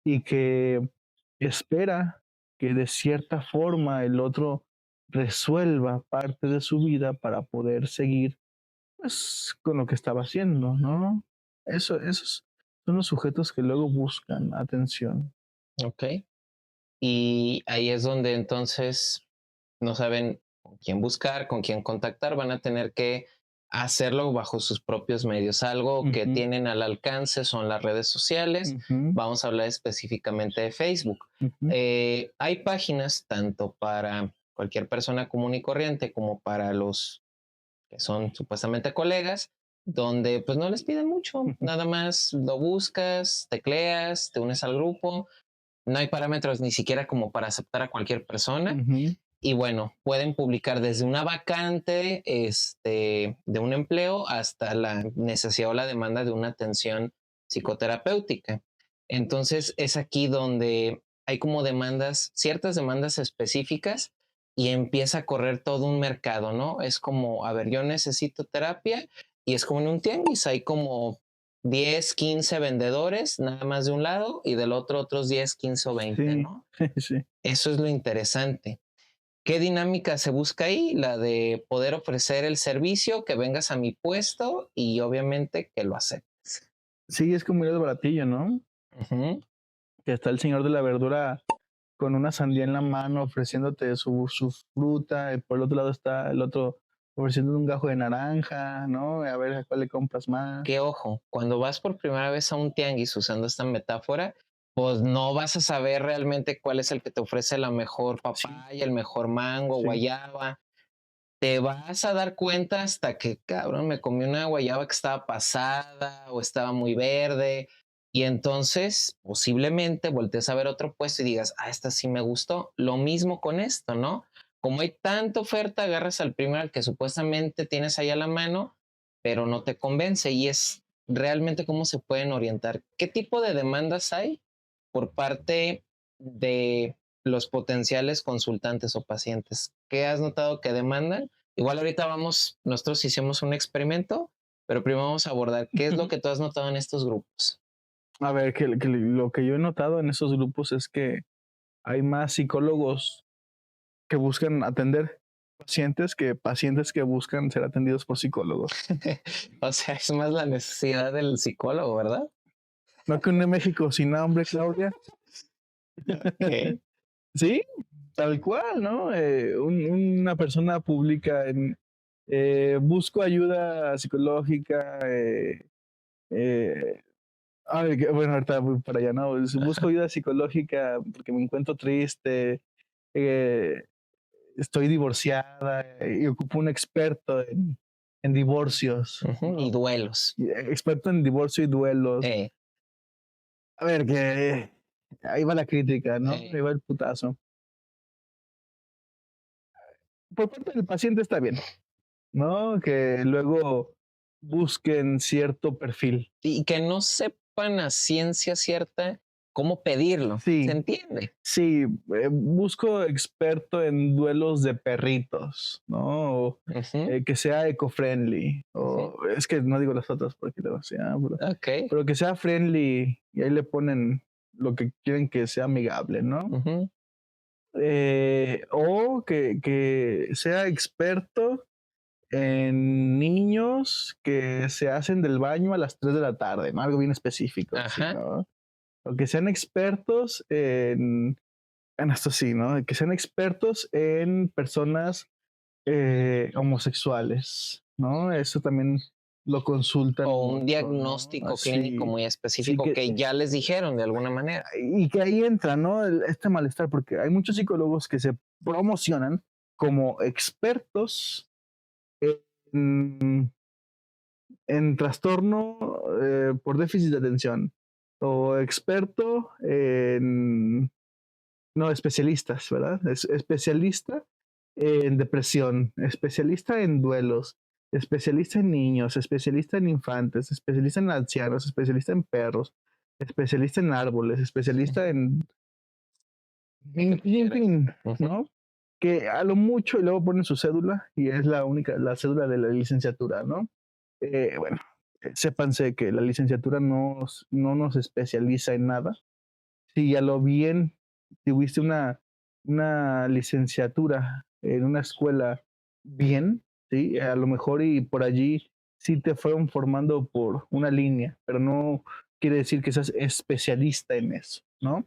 Speaker 1: y que espera que de cierta forma el otro resuelva parte de su vida para poder seguir pues con lo que estaba haciendo, ¿no? Esos son los sujetos que luego buscan atención.
Speaker 2: Ok. Y ahí es donde entonces no saben con quién buscar, con quién contactar, van a tener que hacerlo bajo sus propios medios. Algo que
Speaker 1: Ujú,
Speaker 2: tienen al alcance son las redes sociales.
Speaker 1: ujú,
Speaker 2: Vamos a hablar específicamente de Facebook.
Speaker 1: ujú,
Speaker 2: Hay páginas tanto para cualquier persona común y corriente como para los que son supuestamente colegas, donde pues no les piden mucho,
Speaker 1: ujú,
Speaker 2: nada más lo buscas, tecleas, te unes al grupo, no hay parámetros ni siquiera como para aceptar a cualquier persona.
Speaker 1: ujú,
Speaker 2: Y bueno, pueden publicar desde una vacante de un empleo hasta la necesidad o la demanda de una atención psicoterapéutica. Entonces es aquí donde hay como demandas, ciertas demandas específicas y empieza a correr todo un mercado, ¿no? Es como, a ver, yo necesito terapia y es como en un tianguis, hay como 10, 15 vendedores, nada más de un lado, y del otro otros 10, 15 o 20,
Speaker 1: sí,
Speaker 2: ¿no?
Speaker 1: sí.
Speaker 2: Eso es lo interesante. ¿Qué dinámica se busca ahí? La de poder ofrecer el servicio, que vengas a mi puesto y obviamente que lo aceptes.
Speaker 1: Sí, es como ir al baratillo, ¿no?
Speaker 2: Ujú.
Speaker 1: Que está el señor de la verdura con una sandía en la mano ofreciéndote su fruta, y por el otro lado está el otro ofreciendo un gajo de naranja, ¿no? A ver a cuál le compras más.
Speaker 2: Que ojo, cuando vas por primera vez a un tianguis usando esta metáfora, pues no vas a saber realmente cuál es el que te ofrece la mejor
Speaker 1: Sí,
Speaker 2: papaya, el mejor mango,
Speaker 1: sí.
Speaker 2: guayaba. Te vas a dar cuenta hasta que, cabrón, me comí una guayaba que estaba pasada o estaba muy verde. Y entonces posiblemente voltees a ver otro puesto y digas, ah, esta sí me gustó. Lo mismo con esto, ¿no? Como hay tanta oferta, agarras al primero al que supuestamente tienes ahí a la mano, pero no te convence. Y es realmente cómo se pueden orientar. ¿Qué tipo de demandas hay por parte de los potenciales consultantes o pacientes? ¿Qué has notado que demandan? Igual ahorita vamos, nosotros hicimos un experimento, pero primero vamos a abordar qué es lo
Speaker 1: Ujú.
Speaker 2: que tú has notado en estos grupos.
Speaker 1: A ver, lo que yo he notado en esos grupos es que hay más psicólogos que buscan atender pacientes que pacientes que buscan ser atendidos por psicólogos.
Speaker 2: O sea, es más la necesidad del psicólogo, ¿verdad?
Speaker 1: No que un México sin hambre, Claudia.
Speaker 2: Ok.
Speaker 1: Sí, tal cual, ¿no? Una persona publica en busco ayuda psicológica, eh, ay, bueno, ahorita voy para allá, ¿no? Busco ayuda psicológica porque me encuentro triste, eh, estoy divorciada y ocupo un experto en divorcios,
Speaker 2: Ujú. Y
Speaker 1: ¿no?
Speaker 2: duelos.
Speaker 1: Experto en divorcio y duelos.
Speaker 2: Eh,
Speaker 1: A ver, que ahí va la crítica, ¿no?
Speaker 2: eh.
Speaker 1: Ahí va el putazo. Por parte del paciente está bien, ¿no? Que luego busquen cierto perfil.
Speaker 2: Y que no sepan a ciencia cierta cómo pedirlo. ¿Se
Speaker 1: Sí,
Speaker 2: entiende?
Speaker 1: sí, busco experto en duelos de perritos, ¿no? O,
Speaker 2: Ujú,
Speaker 1: que sea eco-friendly,
Speaker 2: ujú.
Speaker 1: o es que no digo las otras porque luego sea,
Speaker 2: Ok.
Speaker 1: pero que sea friendly y ahí le ponen lo que quieren que sea amigable, ¿no?
Speaker 2: Ujú.
Speaker 1: O que sea experto en niños que se hacen del baño a las 3 de la tarde, ¿no? Algo bien específico, así,
Speaker 2: Ajá.
Speaker 1: ¿no? O que sean expertos en esto sí, ¿no? Que sean expertos en personas homosexuales, ¿no? Eso también lo consultan
Speaker 2: O un
Speaker 1: mucho, ¿no?
Speaker 2: diagnóstico clínico
Speaker 1: Así,
Speaker 2: muy
Speaker 1: sí
Speaker 2: específico
Speaker 1: que,
Speaker 2: que ya les dijeron de alguna manera.
Speaker 1: y que ahí entra, ¿no? Este malestar, porque hay muchos psicólogos que se promocionan como expertos en, en trastorno por déficit de atención o experto en, no, especialistas, ¿verdad? Es especialista en depresión, especialista en duelos, especialista en niños, especialista en infantes, especialista en ancianos, especialista en perros, especialista en árboles, especialista en En fin,
Speaker 2: Ujú.
Speaker 1: ¿no? Que a lo mucho y luego ponen su cédula y es la cédula de la licenciatura, ¿no? Bueno, sépanse que la licenciatura no nos especializa en nada. Si a lo bien tuviste una licenciatura en una escuela bien, ¿sí? A lo mejor y por allí sí te fueron formando por una línea, pero no quiere decir que seas especialista en eso, ¿no?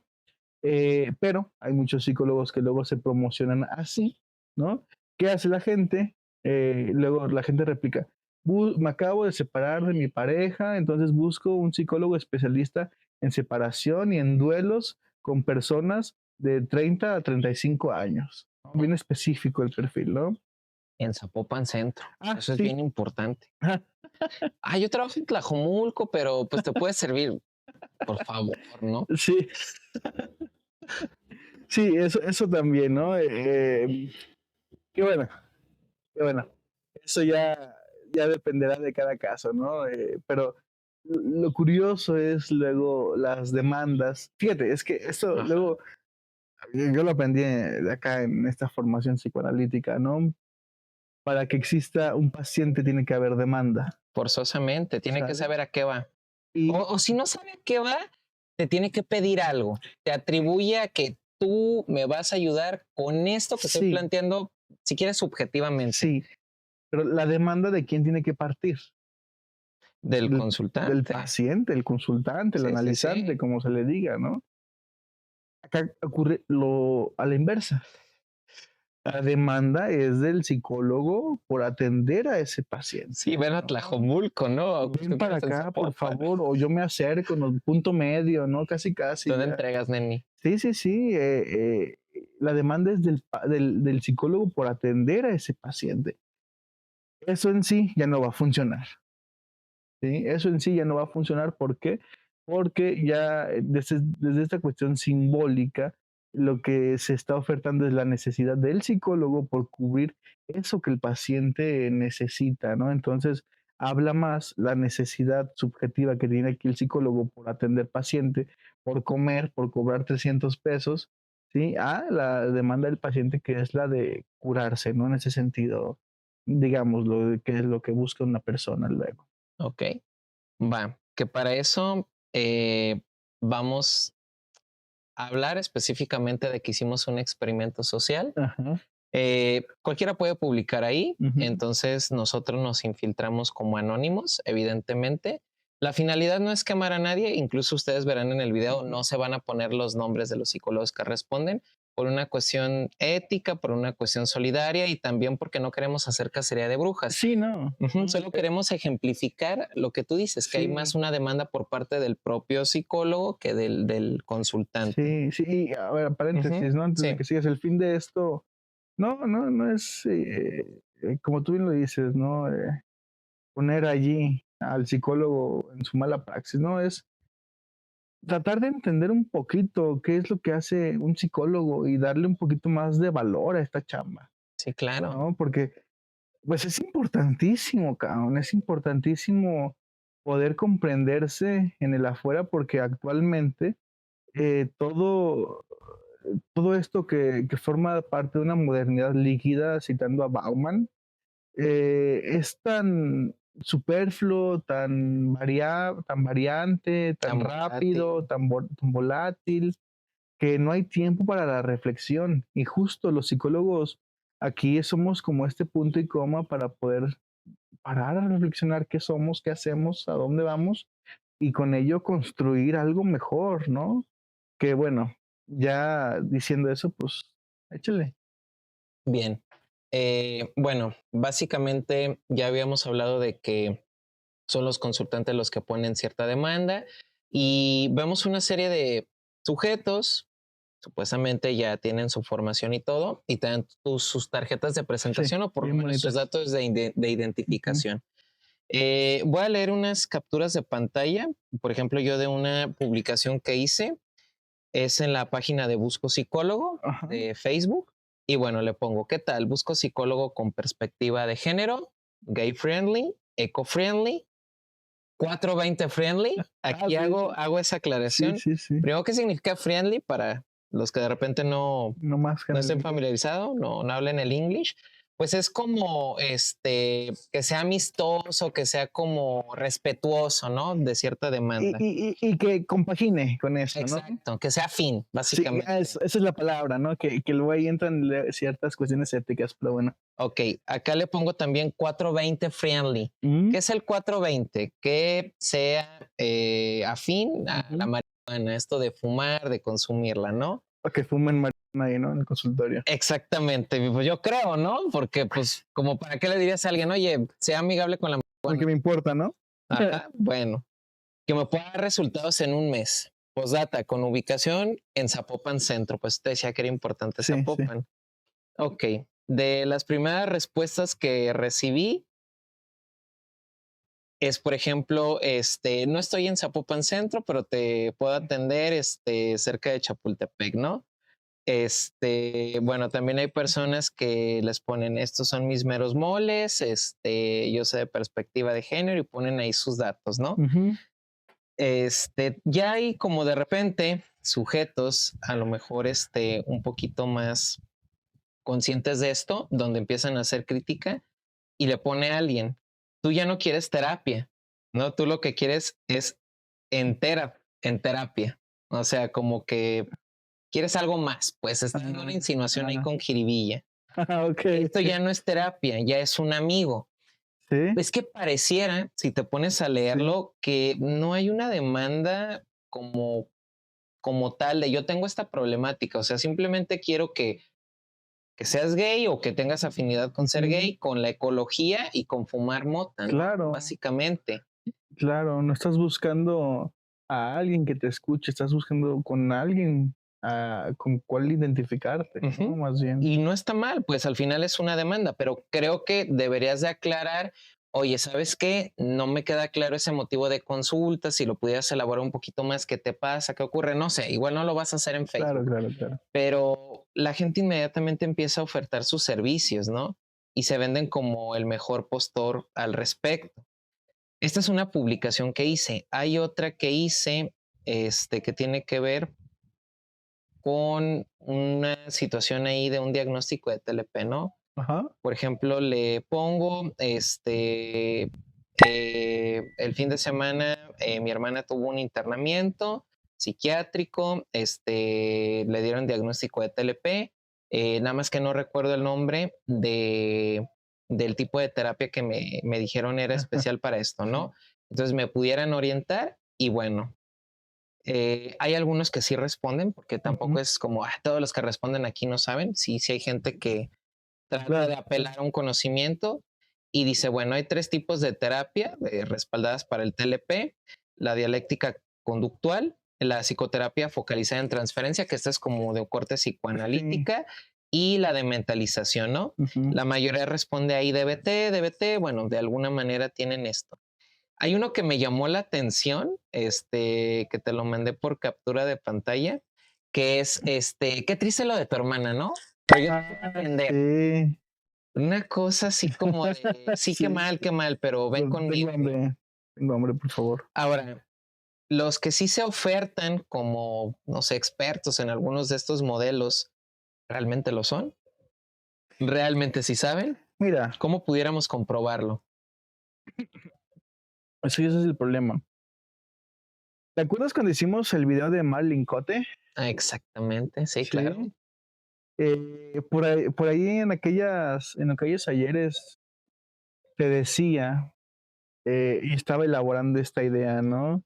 Speaker 1: Pero hay muchos psicólogos que luego se promocionan así, ¿no? ¿Qué hace la gente? Luego la gente replica, Me acabo de separar de mi pareja, entonces busco un psicólogo especialista en separación y en duelos con personas de 30 a 35 años, ¿no? Bien específico el perfil, ¿no?
Speaker 2: En Zapopan Centro.
Speaker 1: Ah,
Speaker 2: Eso es
Speaker 1: sí.
Speaker 2: bien importante. Yo trabajo en Tlajomulco, pero pues te puede servir, por favor, ¿no?
Speaker 1: Sí, sí, eso también, ¿no? Qué bueno, qué bueno. Eso ya dependerá de cada caso, ¿no? Pero lo curioso es luego las demandas. Fíjate, es que esto
Speaker 2: Ajá.
Speaker 1: luego yo lo aprendí de acá en esta formación psicoanalítica, ¿no? Para que exista un paciente tiene que haber demanda,
Speaker 2: Forzosamente, tiene que
Speaker 1: ¿sabes?
Speaker 2: saber a qué va.
Speaker 1: Y
Speaker 2: O si no sabe a qué va, te tiene que pedir algo. Te atribuye a que tú me vas a ayudar con esto que estoy
Speaker 1: sí,
Speaker 2: planteando, si quieres subjetivamente,
Speaker 1: sí, pero la demanda de quién tiene que partir,
Speaker 2: del
Speaker 1: del
Speaker 2: consultante.
Speaker 1: paciente, el consultante, el
Speaker 2: Sí, sí,
Speaker 1: analizante,
Speaker 2: sí.
Speaker 1: como se le diga, ¿no? Acá ocurre lo a la inversa. La demanda es del psicólogo por atender a ese
Speaker 2: Sí,
Speaker 1: paciente,
Speaker 2: ven a
Speaker 1: ¿no?
Speaker 2: Tlajomulco, ¿no?
Speaker 1: Ven
Speaker 2: Justo que
Speaker 1: para
Speaker 2: estás en
Speaker 1: acá, por
Speaker 2: Zapopan.
Speaker 1: favor, o yo me acerco, no, punto medio, ¿no? Casi, casi
Speaker 2: ¿Dónde
Speaker 1: ya.
Speaker 2: entregas, neni?
Speaker 1: Sí, sí, sí. La demanda es del psicólogo por atender a ese paciente. Eso en sí ya no va a funcionar. ¿Sí? Eso en sí ya no va a funcionar. ¿Por qué? Porque ya desde esta cuestión simbólica, lo que se está ofertando es la necesidad del psicólogo por cubrir eso que el paciente necesita, ¿no? Entonces, habla más la necesidad subjetiva que tiene aquí el psicólogo por atender paciente, por comer, por cobrar 300 pesos, ¿sí? A la demanda del paciente que es la de curarse, ¿no? En ese sentido, digamos, que es lo que busca una persona luego.
Speaker 2: Ok, va. Que para eso vamos a hablar específicamente de que hicimos un experimento social.
Speaker 1: Ajá.
Speaker 2: Cualquiera puede publicar ahí,
Speaker 1: Ujú.
Speaker 2: entonces nosotros nos infiltramos como anónimos, evidentemente. La finalidad no es quemar a nadie, incluso ustedes verán en el video,
Speaker 1: Ujú.
Speaker 2: no se van a poner los nombres de los psicólogos que responden por una cuestión ética, por una cuestión solidaria y también porque no queremos hacer cacería de brujas.
Speaker 1: Sí, no.
Speaker 2: Solo queremos ejemplificar lo que tú dices, que hay más
Speaker 1: Sí,
Speaker 2: una demanda por parte del propio psicólogo que del consultante.
Speaker 1: sí, sí. Y a ver,
Speaker 2: Ujú.
Speaker 1: paréntesis, ¿no? Antes de
Speaker 2: Sí,
Speaker 1: que sigas, el fin de esto, no es, como tú bien lo dices, ¿no? Poner allí al psicólogo en su mala praxis, ¿no? Es tratar de entender un poquito qué es lo que hace un psicólogo y darle un poquito más de valor a esta chamba,
Speaker 2: sí, claro.
Speaker 1: ¿no? Porque, pues es importantísimo, cabrón, es importantísimo poder comprenderse en el afuera porque actualmente todo, todo esto que forma parte de una modernidad líquida, citando a Bauman, es tan superfluo, tan variante, tan
Speaker 2: Tan volátil.
Speaker 1: rápido, tan volátil, que no hay tiempo para la reflexión. Y justo los psicólogos aquí somos como este punto y coma para poder parar a reflexionar qué somos, qué hacemos, a dónde vamos y con ello construir algo mejor, ¿no? Que bueno, ya diciendo eso, pues échale.
Speaker 2: Bien. Bueno, básicamente ya habíamos hablado de que son los consultantes los que ponen cierta demanda y vemos una serie de sujetos, supuestamente ya tienen su formación y todo, y te dan sus tarjetas de
Speaker 1: Sí,
Speaker 2: presentación o por lo
Speaker 1: bien
Speaker 2: menos sus
Speaker 1: bonitas.
Speaker 2: datos de
Speaker 1: Ujú.
Speaker 2: identificación. Voy a leer unas capturas de pantalla, por ejemplo, yo de una publicación que hice es en la página de Busco Psicólogo
Speaker 1: Ajá.
Speaker 2: de Facebook. Y bueno, le pongo, ¿qué tal? Busco psicólogo con perspectiva de género, gay friendly, eco friendly, 420 friendly.
Speaker 1: Ah,
Speaker 2: Aquí
Speaker 1: sí,
Speaker 2: hago esa
Speaker 1: sí,
Speaker 2: aclaración.
Speaker 1: sí, sí.
Speaker 2: Primero, ¿qué significa friendly? Para los que de repente
Speaker 1: No más que
Speaker 2: no
Speaker 1: en el
Speaker 2: estén
Speaker 1: inglés.
Speaker 2: familiarizados, no hablen el English, pues es como que sea amistoso, que sea como respetuoso, ¿no? De cierta demanda.
Speaker 1: Y que compagine con eso, ¿no?
Speaker 2: Exacto, que sea afín,
Speaker 1: Sí,
Speaker 2: básicamente.
Speaker 1: esa es la palabra, ¿no? Que luego ahí entran ciertas cuestiones éticas, pero bueno.
Speaker 2: Ok, acá le pongo también 420 friendly.
Speaker 1: Mm,
Speaker 2: ¿Qué es el 420? Que sea afín a la
Speaker 1: ujú.
Speaker 2: marihuana, esto de fumar, de consumirla, ¿no?
Speaker 1: Para que fumen marihuana ahí, ¿no? En el consultorio.
Speaker 2: Exactamente, pues yo creo, ¿no? Porque pues como para qué le dirías a alguien, oye, sea amigable con la
Speaker 1: Porque
Speaker 2: marihuana.
Speaker 1: me importa, ¿no?
Speaker 2: Ajá, bueno, que me pueda dar resultados en un mes. Postdata, con ubicación en Zapopan Centro, pues te decía que era importante
Speaker 1: Sí, sí.
Speaker 2: Zapopan. Ok, de las primeras respuestas que recibí es, por ejemplo, no estoy en Zapopan Centro, pero te puedo atender, cerca de Chapultepec, ¿no? Bueno, también hay personas que les ponen, estos son mis meros moles, yo sé de perspectiva de género y ponen ahí sus datos, ¿no?
Speaker 1: Ujú.
Speaker 2: Ya hay como de repente sujetos, a lo mejor, un poquito más conscientes de esto, donde empiezan a hacer crítica y le pone a alguien, tú ya no quieres terapia, ¿no? Tú lo que quieres es en terapia. O sea, como que quieres algo más, pues está dando una
Speaker 1: Ah,
Speaker 2: insinuación ahí
Speaker 1: ah,
Speaker 2: con jiribilla.
Speaker 1: ok,
Speaker 2: Esto
Speaker 1: sí.
Speaker 2: ya no es terapia, ya es un amigo.
Speaker 1: Sí,
Speaker 2: Es que pareciera, si te pones a
Speaker 1: sí.
Speaker 2: leerlo, que no hay una demanda como tal de yo tengo esta problemática, o sea, simplemente quiero que seas gay o que tengas afinidad con ser
Speaker 1: Ujú.
Speaker 2: gay, con la ecología y con fumar mota, ¿no?
Speaker 1: Claro,
Speaker 2: Básicamente.
Speaker 1: claro. No estás buscando a alguien que te escuche, estás buscando con alguien con cuál identificarte, ¿no?
Speaker 2: Ujú.
Speaker 1: Más bien.
Speaker 2: Y no está mal, pues al final es una demanda, pero creo que deberías de aclarar, oye, ¿sabes qué? No me queda claro ese motivo de consulta, si lo pudieras elaborar un poquito más, ¿qué te pasa? ¿Qué ocurre? No sé, igual no lo vas a hacer en
Speaker 1: Claro,
Speaker 2: Facebook,
Speaker 1: claro, claro.
Speaker 2: pero la gente inmediatamente empieza a ofertar sus servicios, ¿no? Y se venden como el mejor postor al respecto. Esta es una publicación que hice. Hay otra que hice, que tiene que ver con una situación ahí de un diagnóstico de TLP, ¿no?
Speaker 1: Ajá.
Speaker 2: Por ejemplo, le pongo, el fin de semana mi hermana tuvo un internamiento psiquiátrico, le dieron diagnóstico de TLP, nada más que no recuerdo el nombre del tipo de terapia que me dijeron era especial para esto,
Speaker 1: Sí.
Speaker 2: ¿no? Entonces me pudieran orientar y bueno, hay algunos que sí responden, porque
Speaker 1: Ujú.
Speaker 2: tampoco es como todos los que responden aquí no saben. Sí, sí hay gente que trata de
Speaker 1: Claro,
Speaker 2: apelar
Speaker 1: claro.
Speaker 2: a un conocimiento y dice, bueno, hay tres tipos de terapia respaldadas para el TLP, la dialéctica conductual, la psicoterapia focalizada en transferencia, que esta es como de corte
Speaker 1: Sí.
Speaker 2: psicoanalítica, y la de mentalización, ¿no?
Speaker 1: Ujú.
Speaker 2: La mayoría responde ahí DBT, DBT, bueno, de alguna manera tienen esto. Hay uno que me llamó la atención, que te lo mandé por captura de pantalla, que es, qué triste lo de tu hermana, ¿no? Pero yo te quiero
Speaker 1: Ah,
Speaker 2: atender.
Speaker 1: sí.
Speaker 2: Una cosa así como de, sí,
Speaker 1: Sí.
Speaker 2: qué mal, pero ven
Speaker 1: Tengo
Speaker 2: conmigo, ¿no?
Speaker 1: hambre. Tengo hambre, por favor.
Speaker 2: Ahora, los que sí se ofertan como, no sé, expertos en algunos de estos modelos, ¿realmente lo son? ¿Realmente sí saben?
Speaker 1: Mira,
Speaker 2: ¿Cómo pudiéramos comprobarlo?
Speaker 1: ese es el problema. ¿Te acuerdas cuando hicimos el video de Marlin Cote?
Speaker 2: Exactamente, sí, claro.
Speaker 1: Sí. Por ahí en aquellos ayeres te decía y estaba elaborando esta idea, ¿no?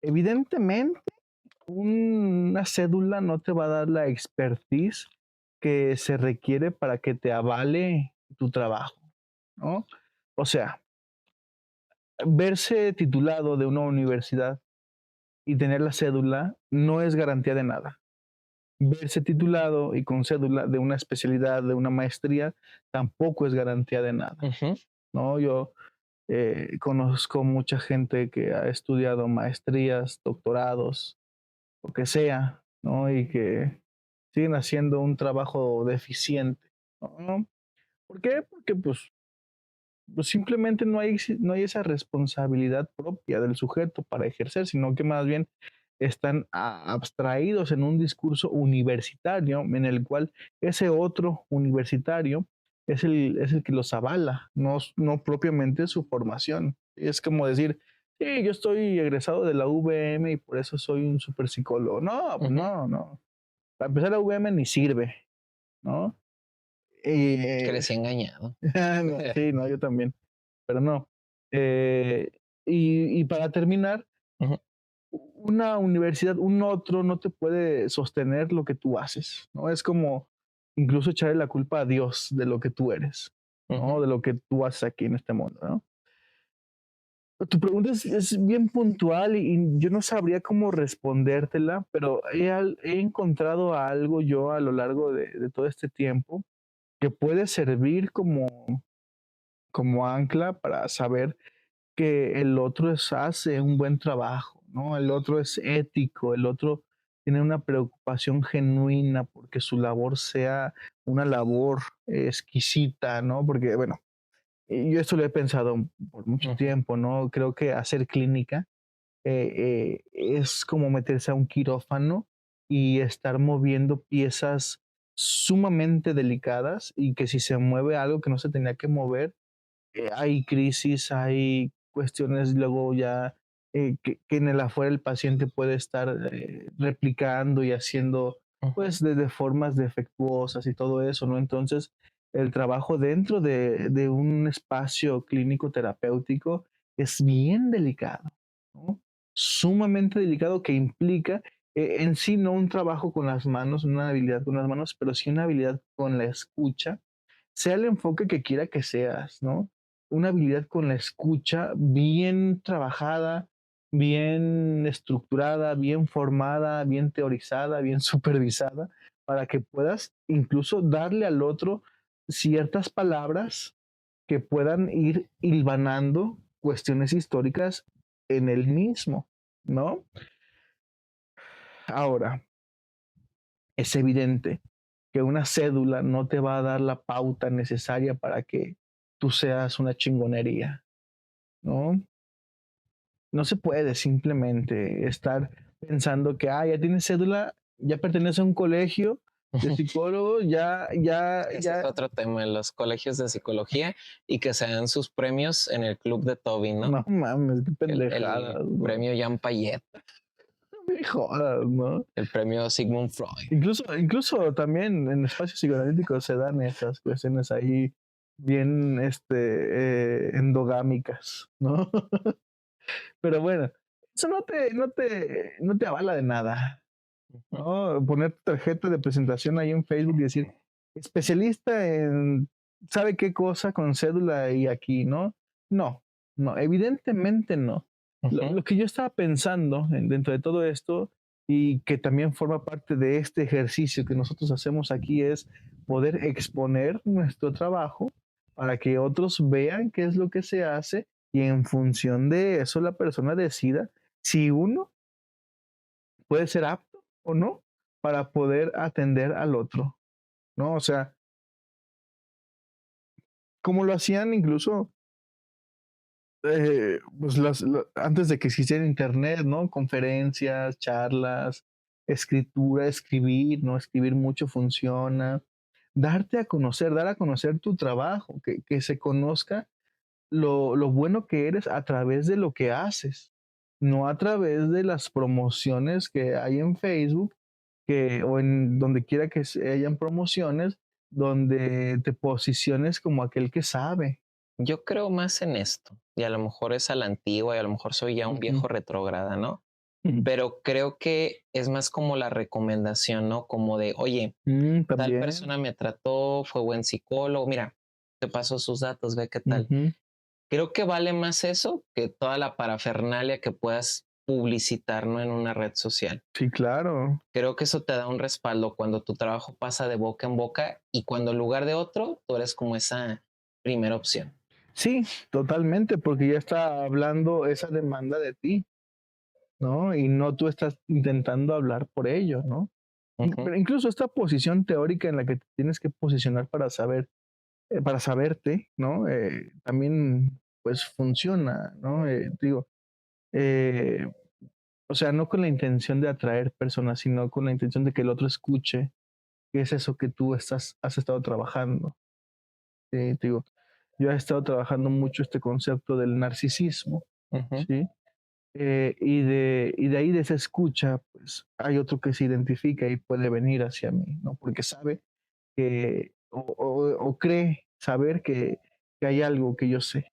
Speaker 1: Evidentemente, una cédula no te va a dar la expertise que se requiere para que te avale tu trabajo, ¿no? O sea, verse titulado de una universidad y tener la cédula no es garantía de nada. Verse titulado y con cédula de una especialidad, de una maestría, tampoco es garantía de nada,
Speaker 2: Ujú,
Speaker 1: ¿no? Yo conozco mucha gente que ha estudiado maestrías, doctorados, lo que sea, ¿no? Y que siguen haciendo un trabajo deficiente, ¿no? ¿Por qué? Porque pues simplemente no hay esa responsabilidad propia del sujeto para ejercer, sino que más bien están abstraídos en un discurso universitario en el cual ese otro universitario es el que los avala, no propiamente su formación. Es como decir, sí, yo estoy egresado de la UVM y por eso soy un super psicólogo. No, pues
Speaker 2: Ujú.
Speaker 1: no, no. Para empezar, la UVM ni sirve, ¿no? Eh,
Speaker 2: Crecí engañado.
Speaker 1: no, sí, no, yo también, pero no. Eh, y para terminar,
Speaker 2: Ujú.
Speaker 1: una universidad, un otro no te puede sostener lo que tú haces, ¿no? Es como incluso echarle la culpa a Dios de lo que tú eres, ¿no?
Speaker 2: Ujú.
Speaker 1: De lo que tú haces aquí en este mundo, ¿no? Tu pregunta es bien puntual y yo no sabría cómo respondértela, pero he encontrado algo yo a lo largo de todo este tiempo que puede servir como ancla para saber que el otro hace un buen trabajo, ¿no? El otro es ético, el otro tiene una preocupación genuina porque su labor sea una labor exquisita, ¿no? Porque, bueno, yo esto lo he pensado por mucho
Speaker 2: Ujú.
Speaker 1: tiempo, ¿no? Creo que hacer clínica es como meterse a un quirófano y estar moviendo piezas sumamente delicadas y que si se mueve algo que no se tenía que mover, hay crisis, hay cuestiones luego ya que en el afuera el paciente puede estar replicando y haciendo
Speaker 2: Ujú.
Speaker 1: pues de formas defectuosas y todo eso, ¿no? Entonces, el trabajo dentro de un espacio clínico terapéutico es bien delicado, ¿no? Sumamente delicado que implica en sí no un trabajo con las manos, una habilidad con las manos, pero sí una habilidad con la escucha, sea el enfoque que quiera que seas, ¿no? Una habilidad con la escucha bien trabajada, bien estructurada, bien formada, bien teorizada, bien supervisada, para que puedas incluso darle al otro ciertas palabras que puedan ir hilvanando cuestiones históricas en el mismo, ¿no? Ahora, es evidente que una cédula no te va a dar la pauta necesaria para que tú seas una chingonería, ¿no? No se puede simplemente estar pensando que, ya tienes cédula, ya pertenece a un colegio de psicólogos,
Speaker 2: Ese es otro tema, los colegios de psicología y que se dan sus premios en el club de Toby, ¿no?
Speaker 1: no mames, qué
Speaker 2: El
Speaker 1: pendejadas, ¿no?
Speaker 2: premio Jan Payet,
Speaker 1: No me jodas, ¿no?
Speaker 2: el premio Sigmund Freud.
Speaker 1: Incluso también en espacios psicoanalíticos se dan esas cuestiones ahí bien endogámicas, ¿no? Pero bueno, eso no te avala de nada,
Speaker 2: Ujú.
Speaker 1: ¿no? Poner tu tarjeta de presentación ahí en Facebook y decir, especialista en sabe qué cosa con cédula y aquí, ¿no? No, no, evidentemente no.
Speaker 2: Ujú.
Speaker 1: Lo que yo estaba pensando dentro de todo esto y que también forma parte de este ejercicio que nosotros hacemos aquí es poder exponer nuestro trabajo para que otros vean qué es lo que se hace y en función de eso la persona decida si uno puede ser apto o no para poder atender al otro, ¿no? O sea, como lo hacían incluso pues antes de que existiera internet, ¿no? Conferencias, charlas, escritura, escribir, ¿no? Escribir mucho funciona. Darte a conocer, dar a conocer tu trabajo, que se conozca lo bueno que eres a través de lo que haces, no a través de las promociones que hay en Facebook o en donde quiera que hayan promociones, donde te posiciones como aquel que sabe.
Speaker 2: Yo creo más en esto, y a lo mejor es a la antigua, y a lo mejor soy ya un
Speaker 1: Ujú,
Speaker 2: viejo retrógrada, ¿no?
Speaker 1: ujú.
Speaker 2: Pero creo que es más como la recomendación, ¿no? Como de, oye, tal
Speaker 1: También.
Speaker 2: persona me trató, fue buen psicólogo, mira, te paso sus datos, ve qué tal.
Speaker 1: Ujú.
Speaker 2: Creo que vale más eso que toda la parafernalia que puedas publicitar, ¿no? En una red social.
Speaker 1: Sí, claro.
Speaker 2: Creo que eso te da un respaldo cuando tu trabajo pasa de boca en boca y cuando en lugar de otro, tú eres como esa primera opción.
Speaker 1: Sí, totalmente, porque ya está hablando esa demanda de ti, ¿no? Y no tú estás intentando hablar por ello, ¿no?
Speaker 2: Ujú.
Speaker 1: Pero incluso esta posición teórica en la que te tienes que posicionar para saber, para saberte, ¿no? También, pues funciona, ¿no? Digo, eh, o sea, no con la intención de atraer personas, sino con la intención de que el otro escuche qué es eso que tú has estado trabajando. Te digo, yo he estado trabajando mucho este concepto del narcisismo,
Speaker 2: Ujú.
Speaker 1: ¿sí? Y de ahí, de esa escucha, pues hay otro que se identifica y puede venir hacia mí, ¿no? Porque sabe que, o cree saber que hay algo que yo sé,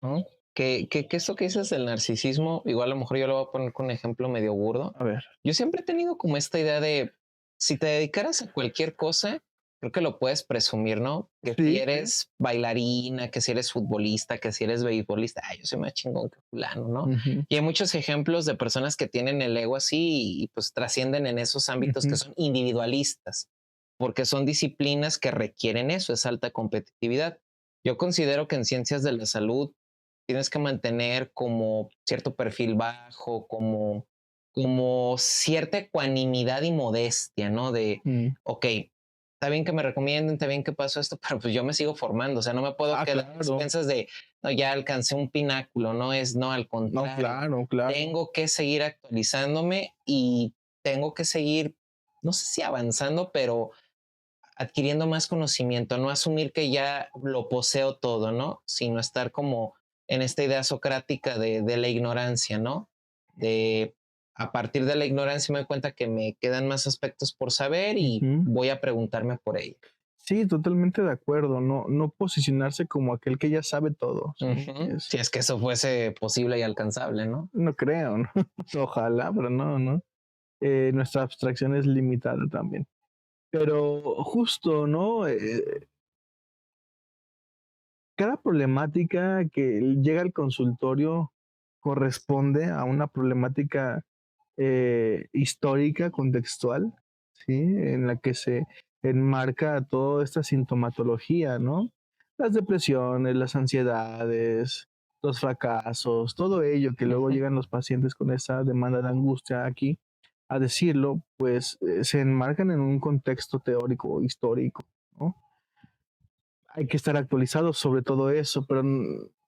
Speaker 1: ¿no?
Speaker 2: Que esto que dices del narcisismo, igual a lo mejor yo lo voy a poner con un ejemplo medio burdo.
Speaker 1: A ver,
Speaker 2: Yo siempre he tenido como esta idea de si te dedicaras a cualquier cosa, creo que lo puedes presumir, ¿no? Que si
Speaker 1: sí, sí.
Speaker 2: eres bailarina, que si eres futbolista, que si eres beisbolista, yo soy más chingón que fulano, ¿no?
Speaker 1: Ujú,
Speaker 2: Y hay muchos ejemplos de personas que tienen el ego así y pues trascienden en esos ámbitos que
Speaker 1: ujú,
Speaker 2: son individualistas, porque son disciplinas que requieren eso, es alta competitividad. Yo considero que en ciencias de la salud tienes que mantener como cierto perfil bajo, como cierta ecuanimidad y modestia, ¿no? De,
Speaker 1: mm.
Speaker 2: ok, está bien que me recomienden, está bien que pasó esto, pero pues yo me sigo formando, o sea, no me puedo
Speaker 1: Ah,
Speaker 2: quedar a
Speaker 1: claro.
Speaker 2: expensas de, no, ya alcancé un pináculo, no es, no, al
Speaker 1: No,
Speaker 2: contrario,
Speaker 1: claro, claro.
Speaker 2: tengo que seguir actualizándome y tengo que seguir, no sé si avanzando, pero adquiriendo más conocimiento, no asumir que ya lo poseo todo, ¿no? Sino estar como en esta idea socrática de la ignorancia, ¿no? De a partir de la ignorancia me doy cuenta que me quedan más aspectos por saber y
Speaker 1: Ujú.
Speaker 2: voy a preguntarme por ello.
Speaker 1: Sí, totalmente de acuerdo. No posicionarse como aquel que ya sabe todo, ¿sí?
Speaker 2: Ujú. Si es que eso fuese posible y alcanzable, ¿no?
Speaker 1: No creo, ¿no? Ojalá, pero no, ¿no? Nuestra abstracción es limitada también. Pero justo, ¿no? Cada problemática que llega al consultorio corresponde a una problemática histórica, contextual, ¿sí? En la que se enmarca toda esta sintomatología, ¿no? Las depresiones, las ansiedades, los fracasos, todo ello que luego
Speaker 2: Ujú.
Speaker 1: llegan los pacientes con esa demanda de angustia aquí a decirlo, pues se enmarcan en un contexto teórico, histórico, ¿no? Hay que estar actualizados sobre todo eso, pero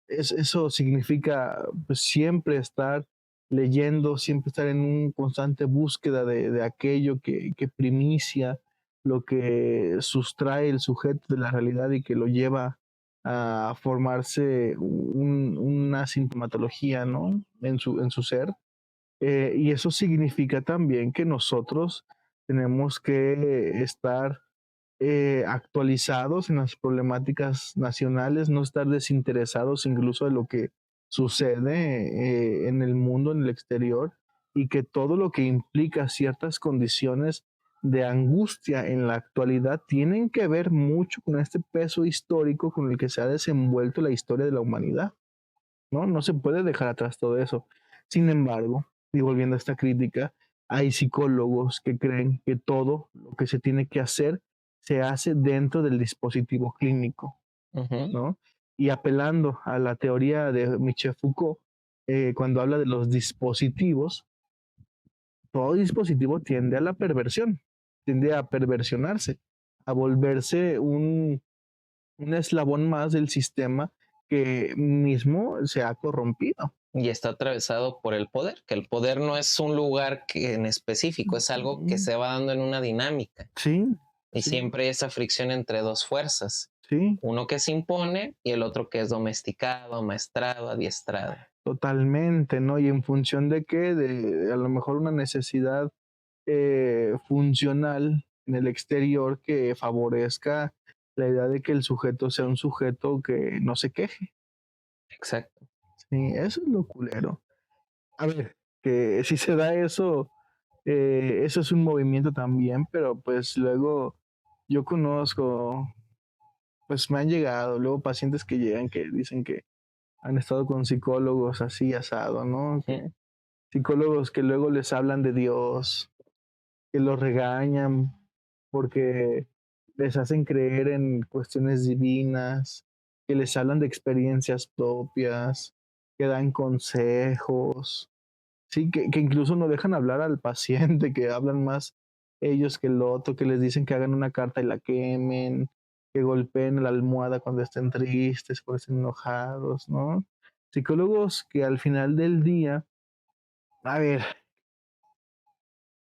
Speaker 1: eso significa pues, siempre estar leyendo, siempre estar en una constante búsqueda de aquello que primicia, lo que sustrae el sujeto de la realidad y que lo lleva a formarse una sintomatología, ¿no? En su ser. Y eso significa también que nosotros tenemos que estar actualizados en las problemáticas nacionales, no estar desinteresados incluso de lo que sucede en el mundo, en el exterior, y que todo lo que implica ciertas condiciones de angustia en la actualidad tienen que ver mucho con este peso histórico con el que se ha desenvuelto la historia de la humanidad, ¿no? No se puede dejar atrás todo eso. Sin embargo, y volviendo a esta crítica, hay psicólogos que creen que todo lo que se tiene que hacer se hace dentro del dispositivo clínico,
Speaker 2: Ujú.
Speaker 1: ¿no? Y apelando a la teoría de Michel Foucault, cuando habla de los dispositivos, todo dispositivo tiende a la perversión, tiende a perversionarse, a volverse un eslabón más del sistema que mismo se ha corrompido.
Speaker 2: Y está atravesado por el poder, que el poder no es un lugar que en específico, es algo que se va dando en una dinámica.
Speaker 1: Sí,
Speaker 2: Y
Speaker 1: sí,
Speaker 2: siempre hay esa fricción entre dos fuerzas,
Speaker 1: sí,
Speaker 2: uno que se impone y el otro que es domesticado, amaestrado, adiestrado.
Speaker 1: totalmente, ¿no? Y en función de qué, de a lo mejor una necesidad funcional en el exterior que favorezca la idea de que el sujeto sea un sujeto que no se queje.
Speaker 2: Exacto.
Speaker 1: Sí, eso es lo culero. A ver, que si se da eso, eso es un movimiento también, pero pues luego yo conozco, pues me han llegado luego pacientes que llegan que dicen que han estado con psicólogos así asado, ¿no?
Speaker 2: Ujú.
Speaker 1: Que psicólogos que luego les hablan de Dios, que los regañan porque les hacen creer en cuestiones divinas, que les hablan de experiencias propias, que dan consejos, sí, que incluso no dejan hablar al paciente, que hablan más ellos que el otro, que les dicen que hagan una carta y la quemen, que golpeen la almohada cuando estén tristes, cuando estén enojados, ¿no? Psicólogos que al final del día, a ver,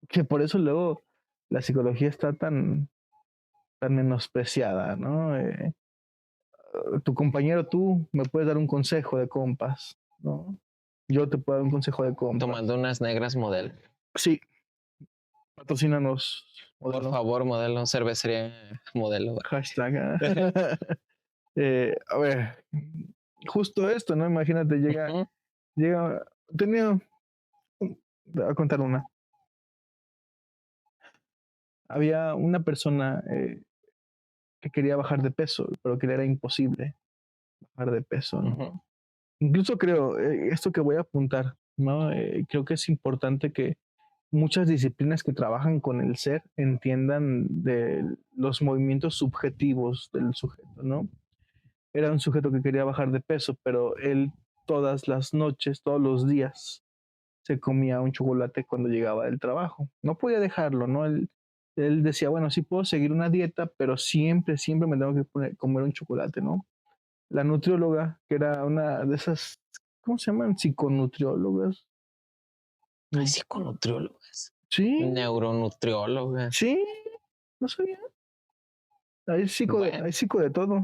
Speaker 1: que por eso luego la psicología está tan menospreciada, ¿no? Tu compañero, tú me puedes dar un consejo de compas, ¿no? Yo te puedo dar un consejo de
Speaker 2: Tomando
Speaker 1: compas.
Speaker 2: unas negras modelo.
Speaker 1: Sí, patrocínanos,
Speaker 2: Por
Speaker 1: modelo.
Speaker 2: favor, modelo, cervecería modelo.
Speaker 1: Hashtag. A ver, justo esto, ¿no? Imagínate,
Speaker 2: Ujú.
Speaker 1: tenía, a contar una. Había una persona que quería bajar de peso, pero que le era imposible bajar de peso,
Speaker 2: Ujú.
Speaker 1: ¿no? Incluso creo, esto que voy a apuntar, ¿no? Creo que es importante que muchas disciplinas que trabajan con el ser entiendan de los movimientos subjetivos del sujeto, ¿no? Era un sujeto que quería bajar de peso, pero él todas las noches, todos los días, se comía un chocolate cuando llegaba del trabajo. No podía dejarlo, ¿no? Él decía, bueno, sí puedo seguir una dieta, pero siempre me tengo que comer un chocolate, ¿no? La nutrióloga, que era una de esas, ¿cómo se llaman? Psiconutriólogas.
Speaker 2: Hay
Speaker 1: Nu-
Speaker 2: psiconutriólogas,
Speaker 1: Sí,
Speaker 2: neuronutriólogas.
Speaker 1: sí, no sabía.
Speaker 2: Bueno,
Speaker 1: Hay psico de todo.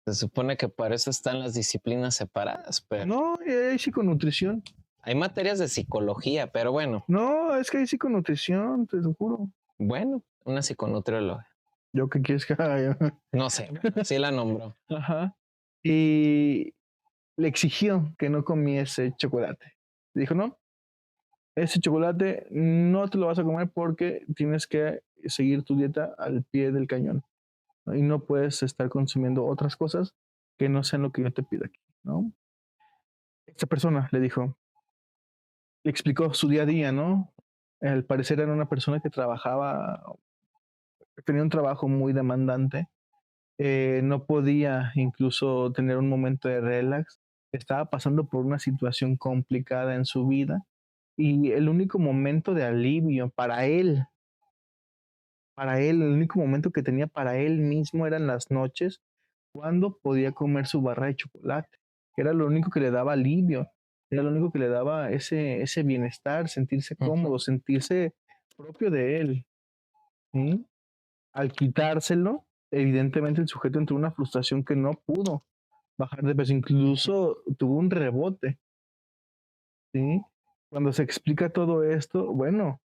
Speaker 2: se supone que para eso están las disciplinas separadas, pero
Speaker 1: No, hay psiconutrición.
Speaker 2: hay materias de psicología, pero bueno,
Speaker 1: No, es que hay psiconutrición, te lo juro.
Speaker 2: bueno, una psiconutrióloga.
Speaker 1: Yo qué quieres que haga.
Speaker 2: No sé, bueno, así la nombró.
Speaker 1: Ajá. Y le exigió que no comiese chocolate. Dijo, no, ese chocolate no te lo vas a comer porque tienes que seguir tu dieta al pie del cañón, ¿no? Y no puedes estar consumiendo otras cosas que no sean lo que yo te pido aquí, ¿no? Esta persona le dijo, le explicó su día a día, ¿no? Al parecer era una persona que tenía un trabajo muy demandante, no podía incluso tener un momento de relax, estaba pasando por una situación complicada en su vida y el único momento de alivio para él, el único momento que tenía para él mismo eran las noches cuando podía comer su barra de chocolate, que era lo único que le daba alivio, era lo único que le daba ese bienestar, sentirse
Speaker 2: Ujú.
Speaker 1: cómodo, sentirse propio de él. ¿Sí? Al quitárselo, evidentemente el sujeto entró en una frustración que no pudo bajar de peso,
Speaker 2: Ujú.
Speaker 1: incluso tuvo un rebote. ¿Sí? Cuando se explica todo esto, bueno,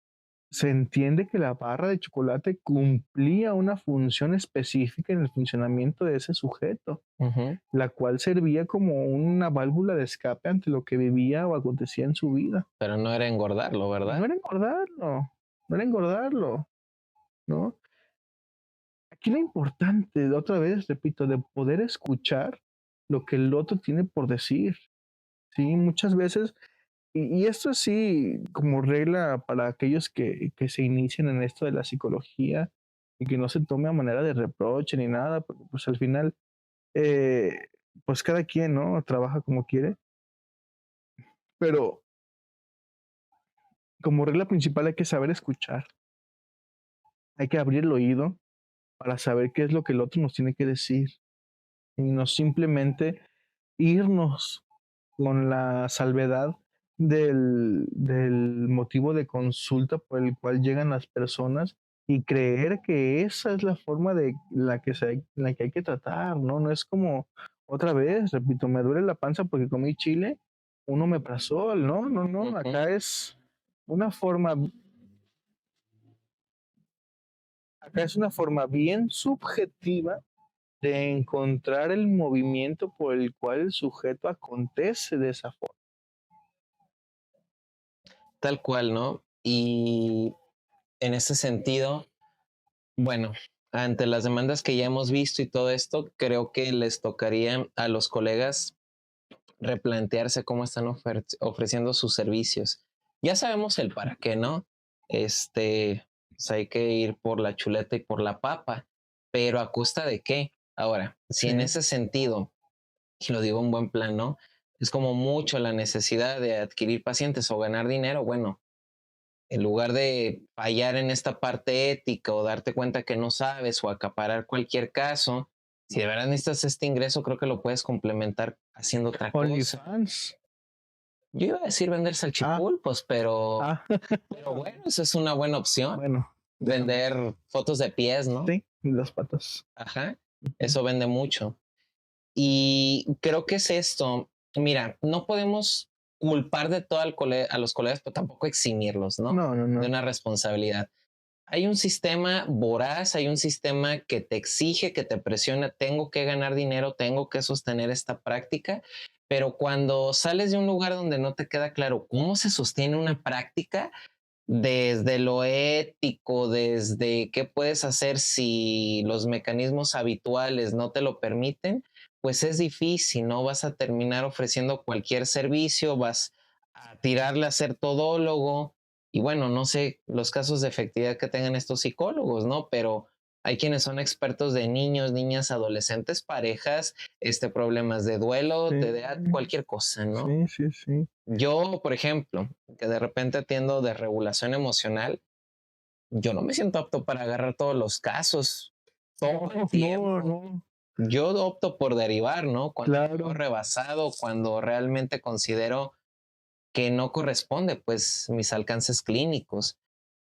Speaker 1: se entiende que la barra de chocolate cumplía una función específica en el funcionamiento de ese sujeto,
Speaker 2: Ujú.
Speaker 1: la cual servía como una válvula de escape ante lo que vivía o acontecía en su vida.
Speaker 2: Pero no era engordarlo,
Speaker 1: No
Speaker 2: ¿verdad?
Speaker 1: era engordarlo, no era engordarlo, ¿no? Aquí lo importante, otra vez, repito, de poder escuchar lo que el otro tiene por decir, ¿sí? Muchas veces, y esto sí, como regla para aquellos que se inician en esto de la psicología y que no se tome a manera de reproche ni nada, porque pues al final, eh, pues cada quien, ¿no? Trabaja como quiere, pero como regla principal hay que saber escuchar, hay que abrir el oído para saber qué es lo que el otro nos tiene que decir y no simplemente irnos con la salvedad del motivo de consulta por el cual llegan las personas y creer que esa es la forma de la que hay que tratar, ¿no? No es como otra vez, repito, me duele la panza porque comí chile, un omeprazol, ¿no? No, no,
Speaker 2: Ujú.
Speaker 1: una forma, acá es una forma bien subjetiva de encontrar el movimiento por el cual el sujeto acontece de esa forma.
Speaker 2: Tal cual, ¿no? Y en ese sentido, bueno, ante las demandas que ya hemos visto y todo esto, creo que les tocaría a los colegas replantearse cómo están ofreciendo sus servicios. Ya sabemos el para qué, ¿no? Pues hay que ir por la chuleta y por la papa, pero ¿a costa de qué? Ahora, si en
Speaker 1: Sí.
Speaker 2: ese sentido, y lo digo en buen plan, ¿no? Es como mucho la necesidad de adquirir pacientes o ganar dinero, bueno, en lugar de fallar en esta parte ética o darte cuenta que no sabes o acaparar cualquier caso, si de verdad necesitas este ingreso, creo que lo puedes complementar haciendo otra cosa.
Speaker 1: OnlyFans.
Speaker 2: Yo iba a decir vender
Speaker 1: Ah,
Speaker 2: salchipulpos,
Speaker 1: ah,
Speaker 2: pero bueno, esa es una buena opción.
Speaker 1: bueno, déjame.
Speaker 2: Vender fotos de pies, ¿no?
Speaker 1: Sí, las patas.
Speaker 2: Ajá,
Speaker 1: Ujú.
Speaker 2: eso vende mucho. Y creo que es esto. Mira, no podemos culpar de todo a los colegas, pero tampoco eximirlos, ¿no?
Speaker 1: No, no,
Speaker 2: De
Speaker 1: no.
Speaker 2: una responsabilidad. Hay un sistema voraz, hay un sistema que te exige, que te presiona, tengo que ganar dinero, tengo que sostener esta práctica, pero cuando sales de un lugar donde no te queda claro cómo se sostiene una práctica, desde lo ético, desde qué puedes hacer si los mecanismos habituales no te lo permiten, pues es difícil, ¿no? Vas a terminar ofreciendo cualquier servicio, vas a tirarle a ser todólogo y bueno, no sé los casos de efectividad que tengan estos psicólogos, ¿no? Pero hay quienes son expertos de niños, niñas, adolescentes, parejas, problemas de duelo,
Speaker 1: Sí,
Speaker 2: cualquier cosa, ¿no?
Speaker 1: sí, sí, sí.
Speaker 2: Yo, por ejemplo, que de repente atiendo de regulación emocional, yo no me siento apto para agarrar todos los casos todo el
Speaker 1: No, no,
Speaker 2: tiempo.
Speaker 1: no.
Speaker 2: Yo opto por derivar, ¿no? Cuando me veo
Speaker 1: Claro.
Speaker 2: rebasado, cuando realmente considero que no corresponde, pues, mis alcances clínicos,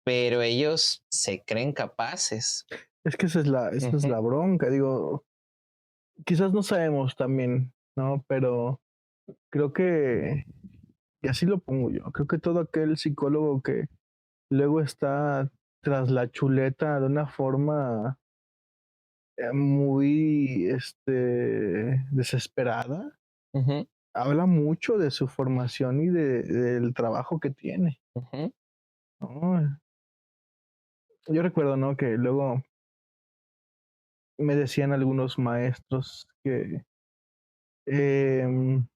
Speaker 2: pero ellos se creen capaces.
Speaker 1: Es que esa es
Speaker 2: Ujú,
Speaker 1: la bronca. Digo, quizás no sabemos también, ¿no? Pero creo que, y así lo pongo yo, creo que todo aquel psicólogo que luego está tras la chuleta de una forma muy desesperada,
Speaker 2: ujú,
Speaker 1: habla mucho de su formación y del trabajo que tiene,
Speaker 2: ujú,
Speaker 1: ¿no? Yo recuerdo, ¿no? Que luego me decían algunos maestros que em,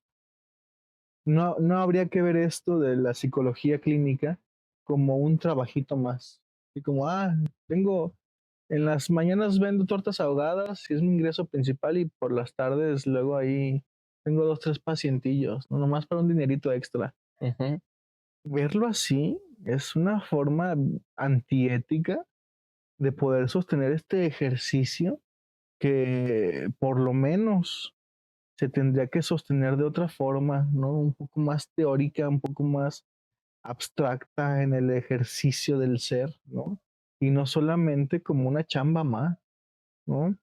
Speaker 1: no habría que ver esto de la psicología clínica como un trabajito más. Y como, tengo, en las mañanas vendo tortas ahogadas y es mi ingreso principal y por las tardes luego ahí tengo dos, tres pacientillos, ¿no? Nomás para un dinerito extra.
Speaker 2: ujú,
Speaker 1: Verlo así es una forma antiética de poder sostener este ejercicio que por lo menos se tendría que sostener de otra forma, ¿no? Un poco más teórica, un poco más abstracta en el ejercicio del ser, ¿no? Y no solamente como una chamba más, ¿no?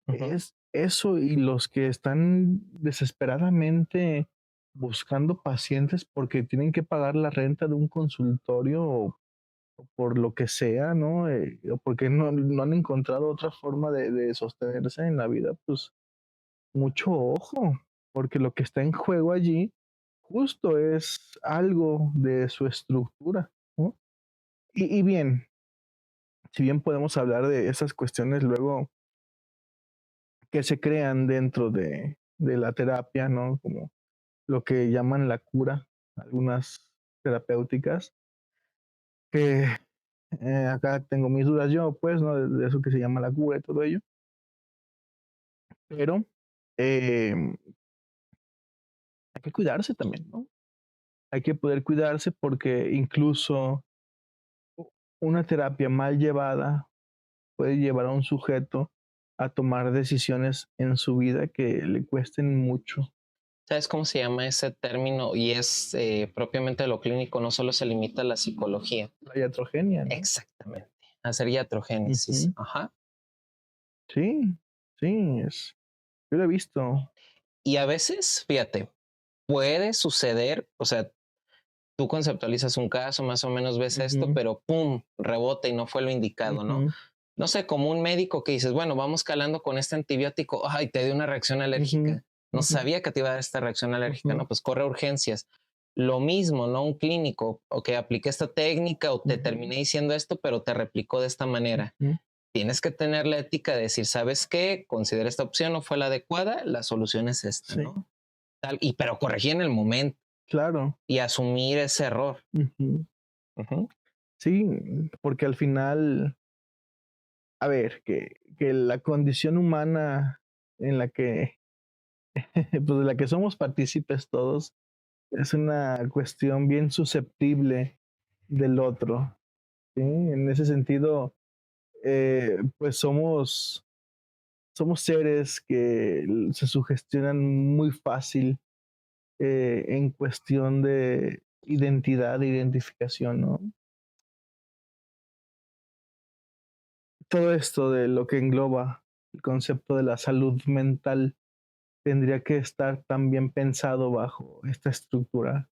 Speaker 2: ujú.
Speaker 1: Es eso y los que están desesperadamente buscando pacientes porque tienen que pagar la renta de un consultorio o por lo que sea, ¿no? O porque no han encontrado otra forma de sostenerse en la vida, pues mucho ojo, porque lo que está en juego allí justo es algo de su estructura, ¿no? Y bien, si bien podemos hablar de esas cuestiones luego que se crean dentro de la terapia, ¿no? Como lo que llaman la cura, algunas terapéuticas, que acá tengo mis dudas yo, pues, ¿no? De eso que se llama la cura y todo ello, pero em, hay que cuidarse también, ¿no? Hay que poder cuidarse porque incluso una terapia mal llevada puede llevar a un sujeto a tomar decisiones en su vida que le cuesten mucho.
Speaker 2: ¿Sabes cómo se llama ese término? Y es propiamente lo clínico, no solo se limita a la psicología.
Speaker 1: La iatrogenia, ¿no?
Speaker 2: Exactamente. Hacer iatrogénesis.
Speaker 1: Ujú.
Speaker 2: Ajá.
Speaker 1: Sí, sí, yo lo he visto.
Speaker 2: Y a veces, fíjate, puede suceder, o sea, tú conceptualizas un caso, más o menos ves esto,
Speaker 1: Ujú,
Speaker 2: pero pum, rebota y no fue lo indicado, ¿no?
Speaker 1: ujú,
Speaker 2: No sé, como un médico que dices, bueno, vamos calando con este antibiótico, ay, te dio una reacción
Speaker 1: ujú,
Speaker 2: alérgica. No
Speaker 1: ujú,
Speaker 2: sabía que te iba a dar esta reacción alérgica,
Speaker 1: ujú,
Speaker 2: no, pues corre a urgencias. Lo mismo, ¿no? Un clínico, o que apliqué esta técnica o te
Speaker 1: ujú,
Speaker 2: terminé diciendo esto, pero te replicó de esta manera.
Speaker 1: ujú.
Speaker 2: Tienes que tener la ética de decir, ¿sabes qué? Considera esta opción no fue la adecuada, la solución es esta,
Speaker 1: Sí,
Speaker 2: ¿no? Pero corregir en el momento
Speaker 1: claro.
Speaker 2: y asumir ese error.
Speaker 1: Ujú.
Speaker 2: Ujú,
Speaker 1: Sí, porque al final, a ver, que la condición humana en la que, pues de la que somos partícipes todos, es una cuestión bien susceptible del otro, ¿sí? En ese sentido, pues somos seres que se sugestionan muy fácil en cuestión de identidad e identificación, ¿no? Todo esto de lo que engloba el concepto de la salud mental tendría que estar también pensado bajo esta estructura.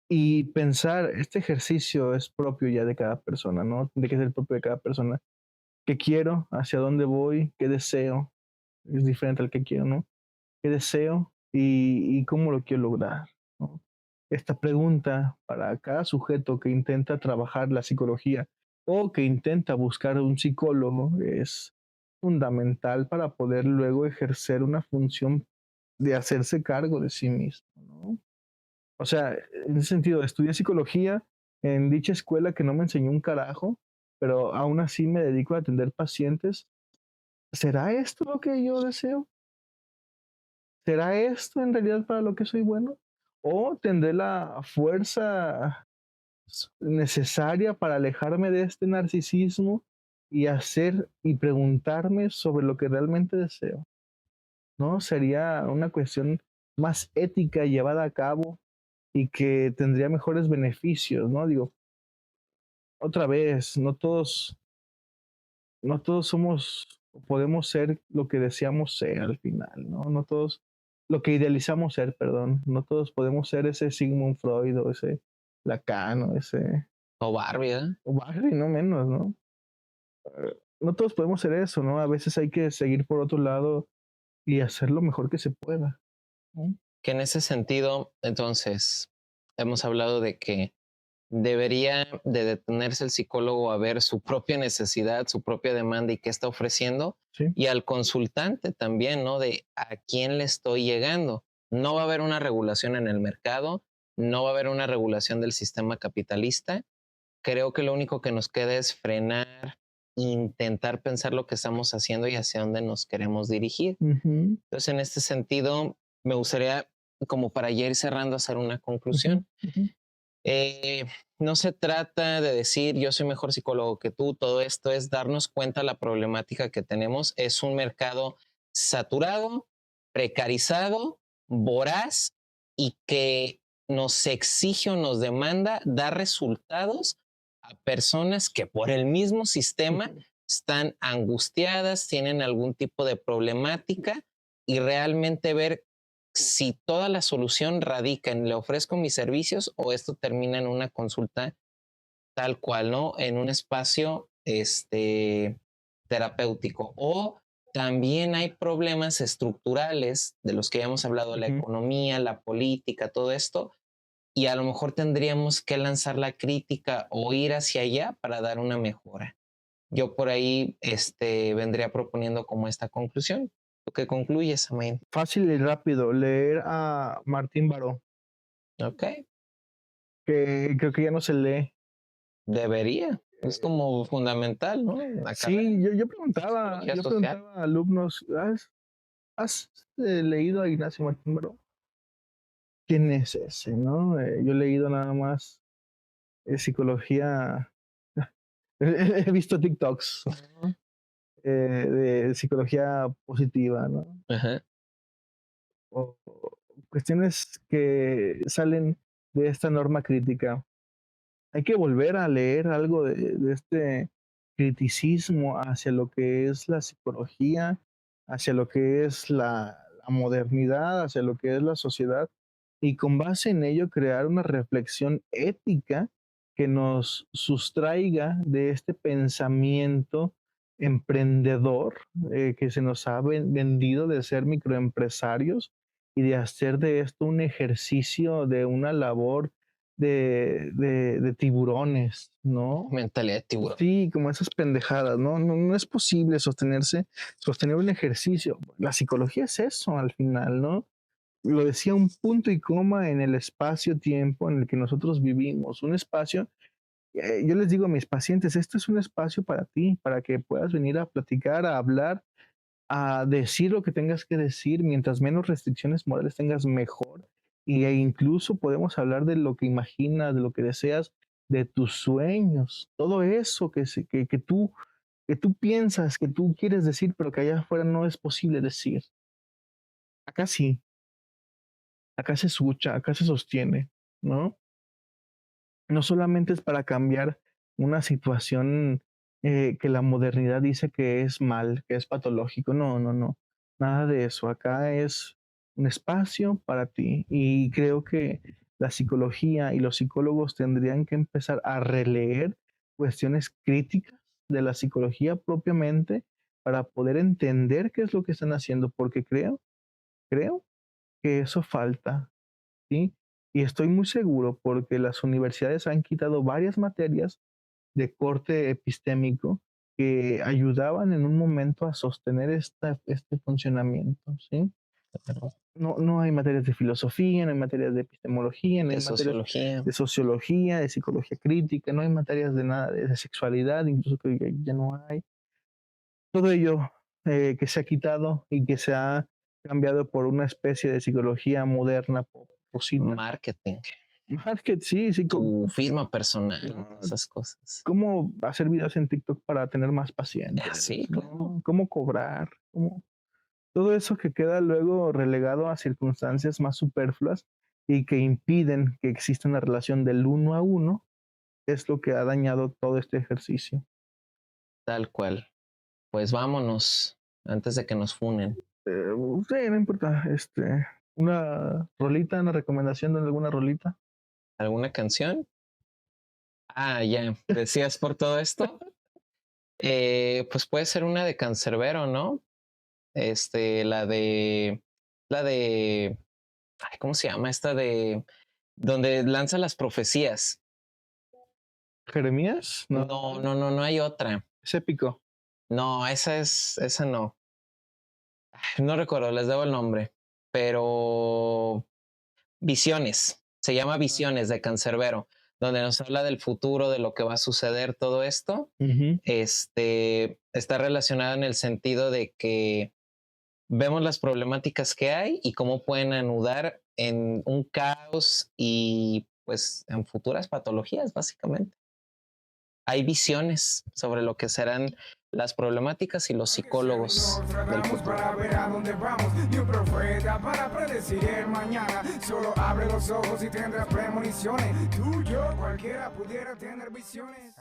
Speaker 1: Y pensar, este ejercicio es propio ya de cada persona, ¿no? Tiene que ser propio de cada persona. ¿Qué quiero? ¿Hacia dónde voy? ¿Qué deseo? Es diferente al que quiero, ¿no? ¿Qué deseo? Y cómo lo quiero lograr, ¿no? Esta pregunta para cada sujeto que intenta trabajar la psicología o que intenta buscar un psicólogo es fundamental para poder luego ejercer una función de hacerse cargo de sí mismo, ¿no? O sea, en ese sentido, estudié psicología en dicha escuela que no me enseñó un carajo, pero aún así me dedico a atender pacientes. ¿Será esto lo que yo deseo? ¿Será esto en realidad para lo que soy bueno? ¿O tendré la fuerza necesaria para alejarme de este narcisismo y hacer y preguntarme sobre lo que realmente deseo? ¿No? Sería una cuestión más ética llevada a cabo y que tendría mejores beneficios, ¿no? Digo, otra vez, no todos somos o podemos ser lo que deseamos ser al final, ¿no? No todos, lo que idealizamos ser, perdón, no todos podemos ser ese Sigmund Freud o ese Lacan o ese
Speaker 2: O Barbie, ¿eh?
Speaker 1: o Barry, no menos, ¿no? No todos podemos ser eso, ¿no? A veces hay que seguir por otro lado y hacer lo mejor que se pueda, ¿no?
Speaker 2: Que en ese sentido, entonces, hemos hablado de que debería de detenerse el psicólogo a ver su propia necesidad, su propia demanda y qué está ofreciendo,
Speaker 1: Sí.
Speaker 2: y al consultante también, ¿no? De a quién le estoy llegando. No va a haber una regulación en el mercado, no va a haber una regulación del sistema capitalista. Creo que lo único que nos queda es frenar, intentar pensar lo que estamos haciendo y hacia dónde nos queremos dirigir.
Speaker 1: Ujú,
Speaker 2: Entonces, en este sentido, me gustaría, como para ya ir cerrando, hacer una
Speaker 1: ujú,
Speaker 2: conclusión.
Speaker 1: ujú,
Speaker 2: Eh, no se trata de decir yo soy mejor psicólogo que tú, todo esto es darnos cuenta de la problemática que tenemos. Es un mercado saturado, precarizado, voraz y que nos exige o nos demanda dar resultados a personas que por el mismo sistema
Speaker 1: ujú.
Speaker 2: están angustiadas, tienen algún tipo de problemática y realmente ver si toda la solución radica en le ofrezco mis servicios o esto termina en una consulta tal cual, ¿no? En un espacio terapéutico. O también hay problemas estructurales de los que ya hemos hablado, la
Speaker 1: Ujú.
Speaker 2: economía, la política, todo esto, y a lo mejor tendríamos que lanzar la crítica o ir hacia allá para dar una mejora. Yo por ahí vendría proponiendo como esta conclusión. ¿Tú qué concluyes, Amain?
Speaker 1: Fácil y rápido, leer a Martín Baró,
Speaker 2: Ok.
Speaker 1: que creo que ya no se lee.
Speaker 2: Debería. Es
Speaker 1: Eh,
Speaker 2: como fundamental, ¿no? La carrera.
Speaker 1: sí, yo
Speaker 2: Es
Speaker 1: preguntaba,
Speaker 2: psicología
Speaker 1: yo
Speaker 2: social.
Speaker 1: preguntaba a alumnos, ¿has leído a Ignacio Martín Baró? ¿Quién es ese, no? Yo he leído nada más psicología, he visto TikToks, ¿no? De psicología positiva, ¿no?
Speaker 2: Ajá.
Speaker 1: O cuestiones que salen de esta norma crítica. Hay que volver a leer algo de este criticismo hacia lo que es la psicología, hacia lo que es la modernidad, hacia lo que es la sociedad, y con base en ello crear una reflexión ética que nos sustraiga de este pensamiento emprendedor que se nos ha vendido de ser microempresarios y de hacer de esto un ejercicio de una labor de tiburones, ¿no?
Speaker 2: Mentalidad de tiburón.
Speaker 1: Sí, como esas pendejadas, ¿no? No es posible sostener un ejercicio. La psicología es eso al final, ¿no? Lo decía un punto y coma en el espacio-tiempo en el que nosotros vivimos, un espacio, yo les digo a mis pacientes, esto es un espacio para ti, para que puedas venir a platicar, a hablar, a decir lo que tengas que decir, mientras menos restricciones morales tengas, mejor. E incluso podemos hablar de lo que imaginas, de lo que deseas, de tus sueños, todo eso que tú piensas, que tú quieres decir, pero que allá afuera no es posible decir. Acá sí. acá se escucha, acá se sostiene, ¿no? No solamente es para cambiar una situación que la modernidad dice que es mal, que es patológico. No, no, no. Nada de eso. Acá es un espacio para ti. Y creo que la psicología y los psicólogos tendrían que empezar a releer cuestiones críticas de la psicología propiamente para poder entender qué es lo que están haciendo, porque creo que eso falta. ¿Sí? Y estoy muy seguro porque las universidades han quitado varias materias de corte epistémico que ayudaban en un momento a sostener este funcionamiento, ¿sí? No, no hay materias de filosofía, no hay materias de epistemología, no hay
Speaker 2: De
Speaker 1: materias
Speaker 2: sociología.
Speaker 1: de sociología, de psicología crítica, no hay materias de nada, de sexualidad, incluso que ya no hay. Todo ello que se ha quitado y que se ha cambiado por una especie de psicología moderna, posita.
Speaker 2: Marketing,
Speaker 1: Market, sí, sí,
Speaker 2: tu firma personal,
Speaker 1: no,
Speaker 2: esas cosas.
Speaker 1: cómo hacer videos en TikTok para tener más pacientes,
Speaker 2: Sí, claro.
Speaker 1: ¿no? Cómo cobrar, todo eso que queda luego relegado a circunstancias más superfluas y que impiden que exista una relación del uno a uno, es lo que ha dañado todo este ejercicio.
Speaker 2: Tal cual. Pues vámonos antes de que nos funen.
Speaker 1: Sí, no importa, una rolita, una recomendación de alguna rolita.
Speaker 2: ¿Alguna canción? Ah, ya. ¿Decías por todo esto? Pues puede ser una de Cancerbero, ¿no? La de, ay, ¿cómo se llama? Esta de, donde lanza las profecías.
Speaker 1: Jeremías,
Speaker 2: No,
Speaker 1: no,
Speaker 2: no, no, no hay otra.
Speaker 1: es épico.
Speaker 2: No, esa no. No recuerdo, les debo el nombre. Pero Visiones, se llama Visiones de Cancerbero, donde nos habla del futuro, de lo que va a suceder, todo esto. Está relacionado en el sentido de que vemos las problemáticas que hay y cómo pueden anudar en un caos y pues en futuras patologías, básicamente. Hay visiones sobre lo que serán las problemáticas y los psicólogos del futuro.
Speaker 3: Para ver a dónde vamos, ni un profeta para predecir el mañana. Solo abre los ojos y tendrás premoniciones. Tú, yo, cualquiera pudiera tener visiones.